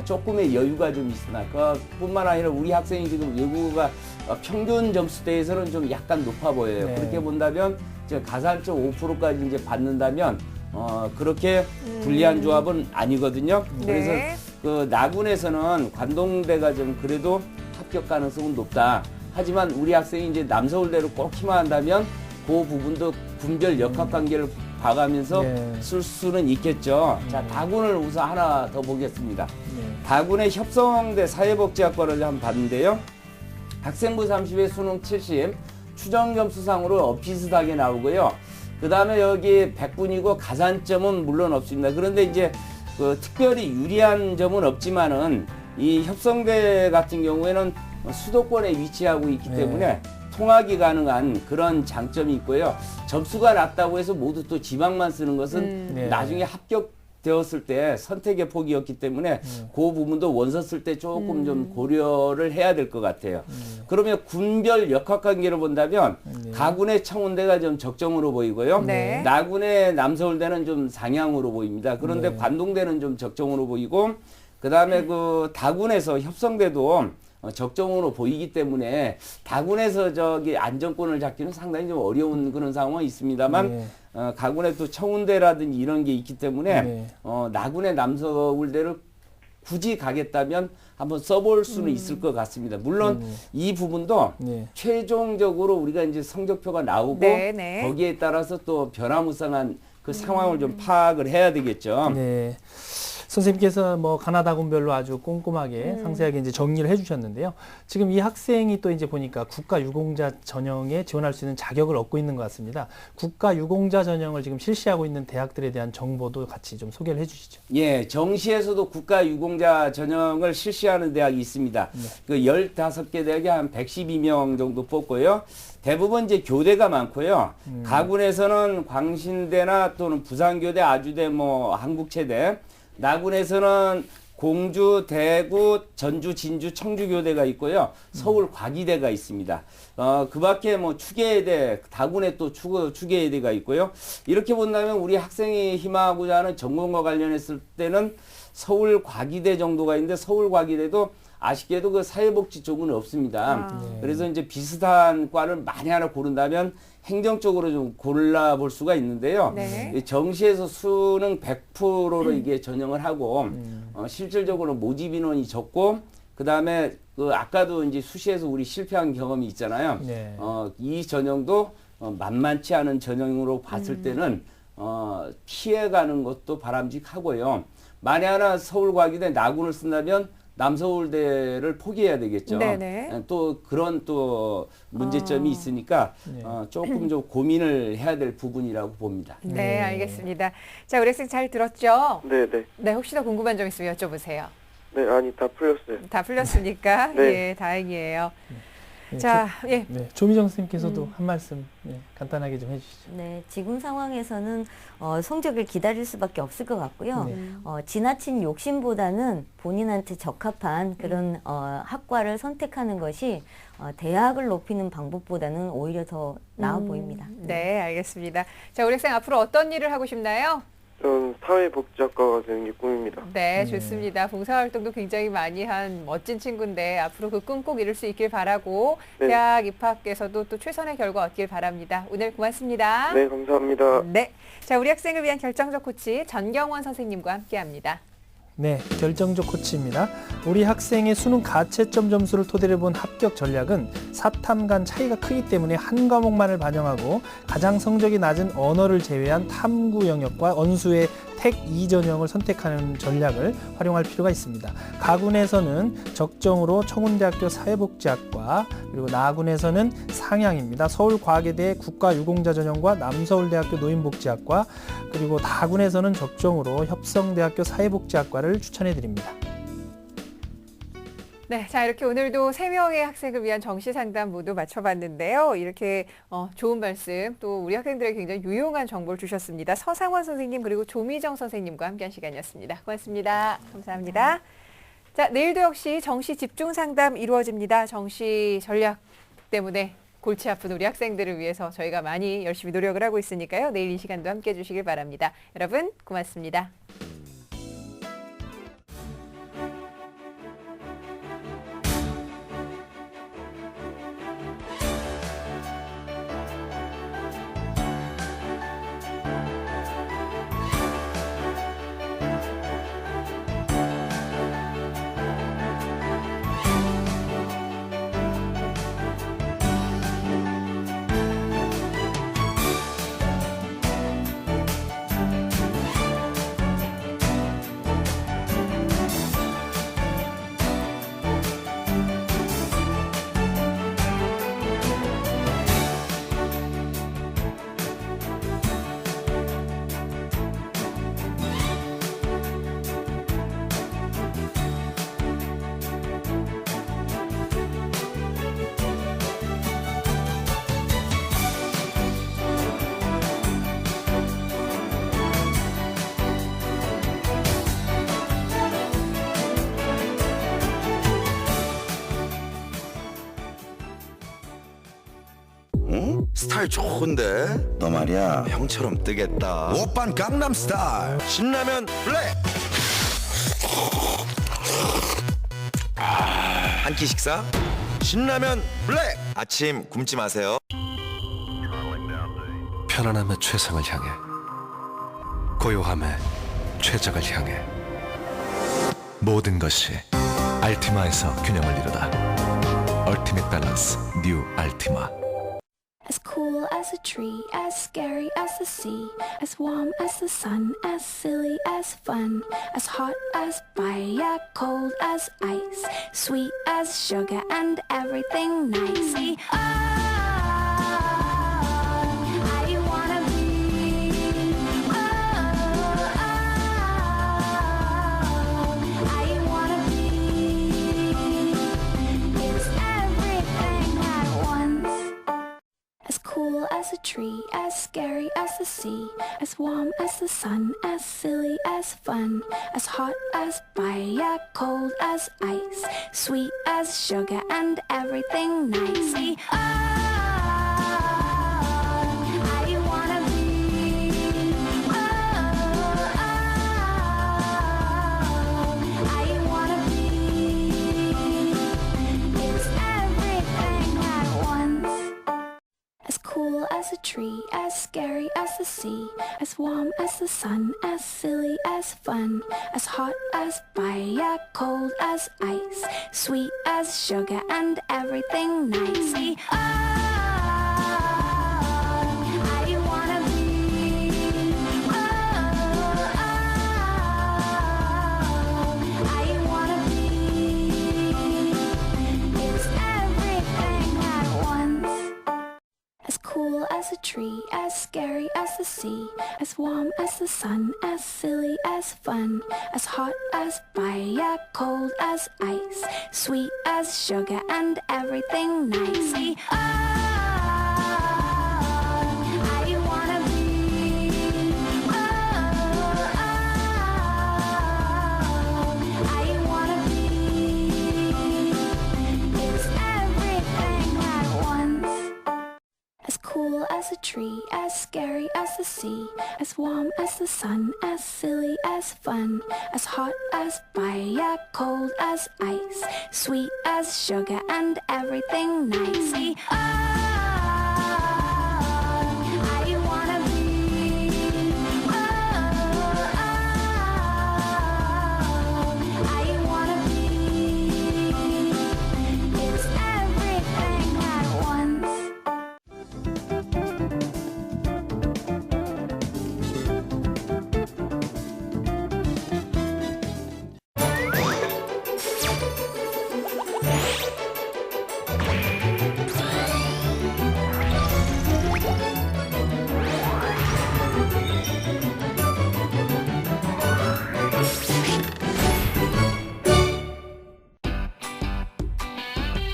조금의 여유가 좀 있으나 그뿐만 아니라 우리 학생이 지금 외국어가 평균 점수대에서는 좀 약간 높아 보여요. 그렇게 본다면 이제 가산점 5%까지 이제 받는다면 그렇게 불리한 조합은 아니거든요. 그래서 그 나군에서는 관동대가 좀 그래도 합격 가능성은 높다. 하지만 우리 학생이 이제 남서울대로 꼭 희망한다면 그 부분도 군별 역학관계를 봐가면서 쓸 수는 있겠죠. 자, 다군을 우선 하나 더 보겠습니다. 다군의 협성대 사회복지학과를 한번 봤는데요. 학생부 30에 수능 70, 추정 점수상으로 비슷하게 나오고요. 그 다음에 여기 100분이고 가산점은 물론 없습니다. 그런데 이제 특별히 유리한 점은 없지만은 이 협성대 같은 경우에는 수도권에 위치하고 있기 때문에 통학이 가능한 그런 장점이 있고요. 점수가 낮다고 해서 모두 또 지방만 쓰는 것은 나중에 합격되었을 때 선택의 폭이었기 때문에 그 부분도 원서 쓸 때 조금 좀 고려를 해야 될 것 같아요. 그러면 군별 역학관계를 본다면 가군의 청운대가 좀 적정으로 보이고요. 나군의 남서울대는 좀 상향으로 보입니다. 그런데 관동대는 좀 적정으로 보이고 그 다음에 그 다군에서 협성대도 적정으로 보이기 때문에 다군에서 저기 안정권을 잡기는 상당히 좀 어려운 그런 상황이 있습니다만 가군에 또 청운대라든지 이런 게 있기 때문에 나군의 남서울대를 굳이 가겠다면 한번 써볼 수는 있을 것 같습니다. 물론 이 부분도 최종적으로 우리가 이제 성적표가 나오고 거기에 따라서 또 변화무쌍한 그 상황을 좀 파악을 해야 되겠죠. 선생님께서 뭐 가나다군별로 아주 꼼꼼하게 상세하게 이제 정리를 해주셨는데요. 지금 이 학생이 또 이제 보니까 국가유공자 전형에 지원할 수 있는 자격을 얻고 있는 것 같습니다. 국가유공자 전형을 지금 실시하고 있는 대학들에 대한 정보도 같이 좀 소개를 해주시죠. 예, 정시에서도 국가유공자 전형을 실시하는 대학이 있습니다. 네. 그 15개 대학에 한 112명 정도 뽑고요. 대부분 이제 교대가 많고요. 가군에서는 광신대나 또는 부산교대, 아주대, 뭐 한국체대, 나군에서는 공주, 대구, 전주, 진주, 청주교대가 있고요. 서울 과기대가 있습니다. 그 밖에 뭐 추계대, 다군에 또 추계대가 있고요. 이렇게 본다면 우리 학생이 희망하고자 하는 전공과 관련했을 때는 서울 과기대 정도가 있는데 서울 과기대도 아쉽게도 그 사회복지 쪽은 없습니다. 그래서 이제 비슷한 과를 많이 하나 고른다면 행정적으로 좀 골라볼 수가 있는데요. 네. 이 정시에서 수능 100%로 이게 전형을 하고 실질적으로 모집 인원이 적고 그 다음에 그 아까도 이제 수시에서 우리 실패한 경험이 있잖아요. 네. 이 전형도 만만치 않은 전형으로 봤을 때는 피해가는 것도 바람직하고요. 만에 하나 서울과기대 나군을 쓴다면 남서울대를 포기해야 되겠죠. 네네. 또 그런 또 문제점이 있으니까 조금 좀 고민을 해야 될 부분이라고 봅니다. 네, 알겠습니다. 자, 우리 학생 잘 들었죠? 네네. 네, 혹시 더 궁금한 점 있으면 여쭤보세요. 네, 아니 다 풀렸어요. 다 풀렸으니까 네. 예, 다행이에요. 네, 자, 예. 네, 조미정 선생님께서도 한 말씀 간단하게 좀 해주시죠. 네, 지금 상황에서는 성적을 기다릴 수밖에 없을 것 같고요. 네. 지나친 욕심보다는 본인한테 적합한 그런 학과를 선택하는 것이 대학을 높이는 방법보다는 오히려 더 나아 보입니다. 네, 알겠습니다. 자, 우리 학생 앞으로 어떤 일을 하고 싶나요? 전 사회복지학과가 되는 게 꿈입니다. 네, 좋습니다. 봉사활동도 굉장히 많이 한 멋진 친구인데 앞으로 그 꿈 꼭 이룰 수 있길 바라고 네. 대학 입학에서도 또 최선의 결과 얻길 바랍니다. 오늘 고맙습니다. 네, 감사합니다. 네, 자, 우리 학생을 위한 결정적 코치 전경원 선생님과 함께합니다. 네, 결정적 코치입니다. 우리 학생의 수능 가채점 점수를 토대로 본 합격 전략은 사탐 간 차이가 크기 때문에 한 과목만을 반영하고 가장 성적이 낮은 언어를 제외한 탐구 영역과 언수의 택 2전형을 선택하는 전략을 활용할 필요가 있습니다. 가군에서는 적정으로 청운대학교 사회복지학과, 그리고 나군에서는 상향입니다. 서울과계대 국가유공자 전형과 남서울대학교 노인복지학과, 그리고 다군에서는 적정으로 협성대학교 사회복지학과를 추천해 드립니다. 네, 자, 이렇게 오늘도 3명의 학생을 위한 정시 상담 모두 마쳐봤는데요. 이렇게 좋은 말씀, 또 우리 학생들에게 굉장히 유용한 정보를 주셨습니다. 서상원 선생님 그리고 조미정 선생님과 함께한 시간이었습니다. 고맙습니다. 감사합니다. 자, 내일도 역시 정시 집중 상담 이루어집니다. 정시 전략 때문에 골치 아픈 우리 학생들을 위해서 저희가 많이 열심히 노력을 하고 있으니까요. 내일 이 시간도 함께해 주시길 바랍니다. 여러분, 고맙습니다. 스타일 좋은데? 너 말이야 형처럼 뜨겠다. 오빤 강남스타일 신라면 블랙. 한 끼 식사 신라면 블랙. 아침 굶지 마세요. 편안함의 최상을 향해, 고요함의 최적을 향해, 모든 것이 알티마에서 균형을 이루다. 얼티밋 밸런스 뉴 알티마. as cool as a tree, as scary as the sea, as warm as the sun, as silly as fun, as hot as fire, cold as ice, sweet as sugar and everything nice. I wanna be, I wanna be, it's everything at once. As cool as a tree, as scary as the sea, as warm as the sun, as silly as fun, as hot as fire, cold as ice, sweet as sugar and everything nice. I wanna be, I wanna be, it's everything at once. As cool as a tree, as scary as the sea, as warm as the sun, as silly as fun, as hot as fire, cold as ice, sweet as sugar and everything nice. I wanna be, I wanna be, it's everything at once. As cool as a tree, as scary as the sea, as warm as the sun, as silly as fun, as hot as fire, cold as ice, sweet as sugar and everything nice. I wanna be, I wanna be, it's everything at once. As cool as a tree, as scary as the sea, as warm as the sun, as silly as fun, as hot as fire, cold as ice, sweet as sugar and everything nice. I wanna be, I wanna be, it's everything at once.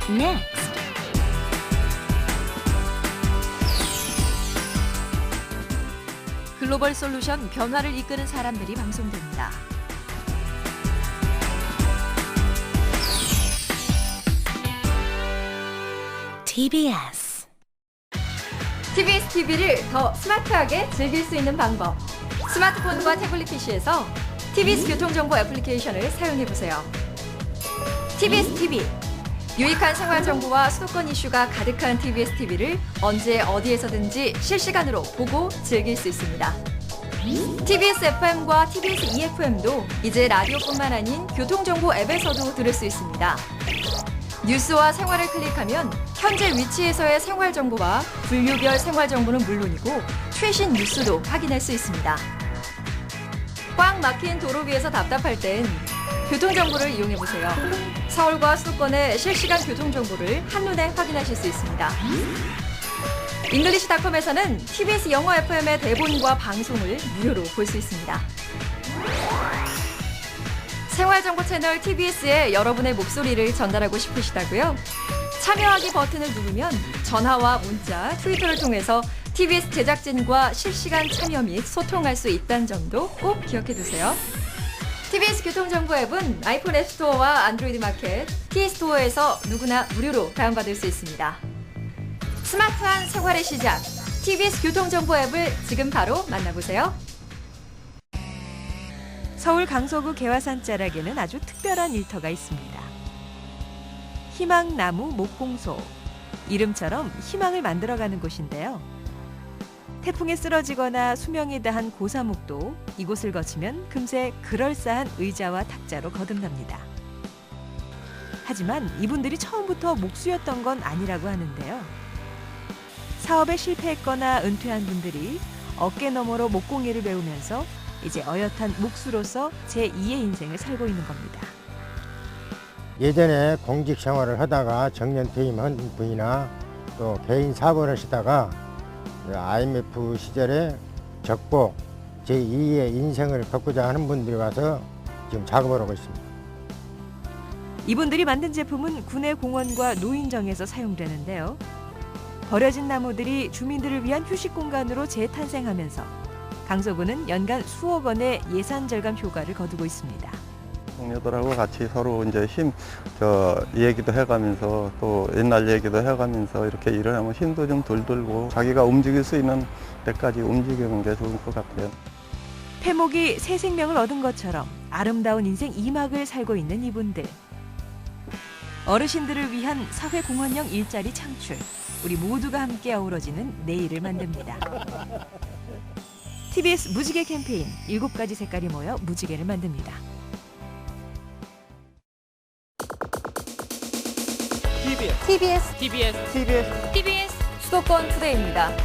Next. 글로벌 솔루션 변화를 이끄는 사람들이 방송됩니다. TBS. TBS TV를 더 스마트하게 즐길 수 있는 방법. 스마트폰과 태블릿 PC에서 TBS 교통정보 애플리케이션을 사용해보세요. TBS TV. 유익한 생활 정보와 수도권 이슈가 가득한 TBS TV를 언제 어디에서든지 실시간으로 보고 즐길 수 있습니다. TBS FM과 TBS EFM도 이제 라디오뿐만 아닌 교통정보 앱에서도 들을 수 있습니다. 뉴스와 생활을 클릭하면 현재 위치에서의 생활 정보와 분류별 생활 정보는 물론이고 최신 뉴스도 확인할 수 있습니다. 꽉 막힌 도로 위에서 답답할 땐 교통정보를 이용해보세요. 서울과 수도권의 실시간 교통정보를 한눈에 확인하실 수 있습니다. 잉글리시닷컴에서는 TBS 영어 FM의 대본과 방송을 무료로 볼 수 있습니다. 생활정보 채널 TBS에 여러분의 목소리를 전달하고 싶으시다고요? 참여하기 버튼을 누르면 전화와 문자, 트위터를 통해서 TBS 제작진과 실시간 참여 및 소통할 수 있다는 점도 꼭 기억해두세요. TBS 교통정보 앱은 아이폰 앱스토어와 안드로이드 마켓, T스토어에서 누구나 무료로 다운받을 수 있습니다. 스마트한 생활의 시작, TBS 교통정보 앱을 지금 바로 만나보세요. 서울 강서구 개화산 자락에는 아주 특별한 일터가 있습니다. 희망나무 목공소. 이름처럼 희망을 만들어가는 곳인데요. 태풍에 쓰러지거나 수명이 다한 고사목도 이곳을 거치면 금세 그럴싸한 의자와 탁자로 거듭납니다. 하지만 이분들이 처음부터 목수였던 건 아니라고 하는데요. 사업에 실패했거나 은퇴한 분들이 어깨 너머로 목공예를 배우면서 이제 어엿한 목수로서 제2의 인생을 살고 있는 겁니다. 예전에 공직 생활을 하다가 정년 퇴임한 분이나 또 개인 사업을 하시다가 IMF 시절에 적복 제2의 인생을 갖고자 하는 분들이 와서 지금 작업을 하고 있습니다. 이분들이 만든 제품은 군의 공원과 노인정에서 사용되는데요. 버려진 나무들이 주민들을 위한 휴식 공간으로 재탄생하면서 강서구는 연간 수억 원의 예산 절감 효과를 거두고 있습니다. 동료들하고 같이 서로 이제 얘기도 해가면서 또 옛날 얘기도 해가면서 이렇게 일을 하면 힘도 좀 덜 들고 자기가 움직일 수 있는 데까지 움직이는 게 좋을 것 같아요. 태목이 새 생명을 얻은 것처럼 아름다운 인생 2막을 살고 있는 이분들. 어르신들을 위한 사회공헌형 일자리 창출. 우리 모두가 함께 어우러지는 내일을 만듭니다. TBS 무지개 캠페인 7가지 색깔이 모여 무지개를 만듭니다. TBS 수도권 투데이입니다.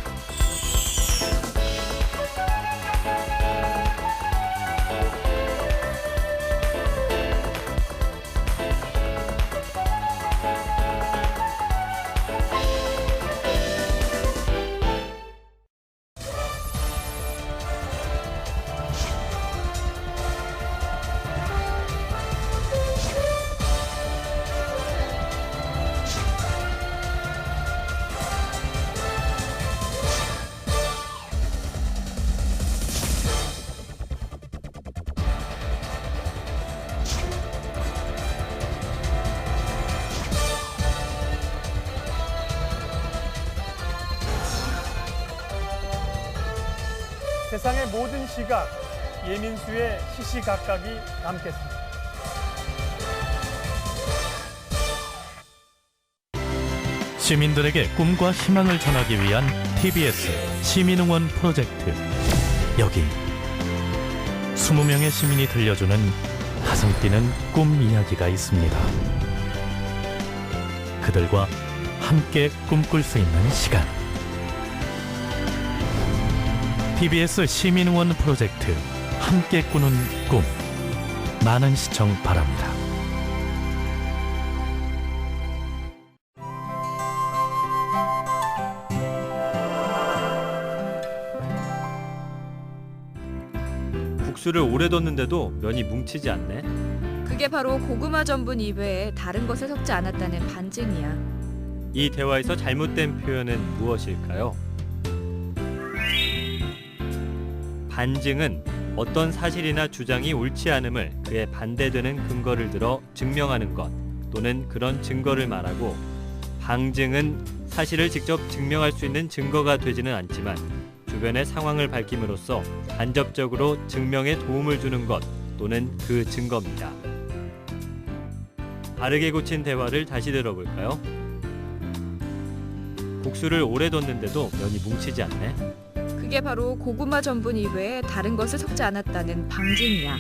세상의 모든 시각, 예민수의 시시각각이 담겠습니다. 시민들에게 꿈과 희망을 전하기 위한 TBS 시민응원 프로젝트. 여기 20명의 시민이 들려주는 가슴 뛰는 꿈 이야기가 있습니다. 그들과 함께 꿈꿀 수 있는 시간. TBS 시민응원 프로젝트 함께 꾸는 꿈. 많은 시청 바랍니다. 국수를 오래 뒀는데도 면이 뭉치지 않네. 그게 바로 고구마 전분 이외에 다른 것을 섞지 않았다는 반증이야. 이 대화에서 잘못된 표현은 무엇일까요? 반증은 어떤 사실이나 주장이 옳지 않음을 그에 반대되는 근거를 들어 증명하는 것 또는 그런 증거를 말하고, 방증은 사실을 직접 증명할 수 있는 증거가 되지는 않지만 주변의 상황을 밝힘으로써 간접적으로 증명에 도움을 주는 것 또는 그 증거입니다. 바르게 고친 대화를 다시 들어볼까요? 국수를 오래 뒀는데도 면이 뭉치지 않네. 그게 바로 고구마 전분 이외에 다른 것을 섞지 않았다는 방증이야.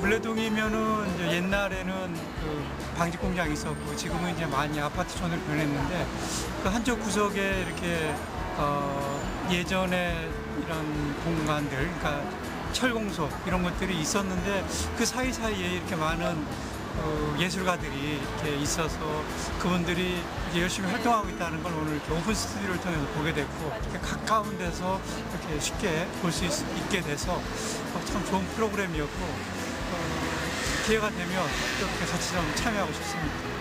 물레동이면은 이제 옛날에는 그 방직 공장이 있었고 지금은 이제 많이 아파트촌으로 변했는데 그 한쪽 구석에 이렇게 예전에 이런 공간들, 그러니까 철공소 이런 것들이 있었는데 그 사이사이에 이렇게 많은 예술가들이 이렇게 있어서 그분들이 이렇게 열심히 활동하고 있다는 걸 오늘 이렇게 오픈 스튜디오를 통해서 보게 됐고 이렇게 가까운 데서 이렇게 쉽게 볼 수 있게 돼서 참 좋은 프로그램이었고 기회가 되면 이렇게 같이 좀 참여하고 싶습니다.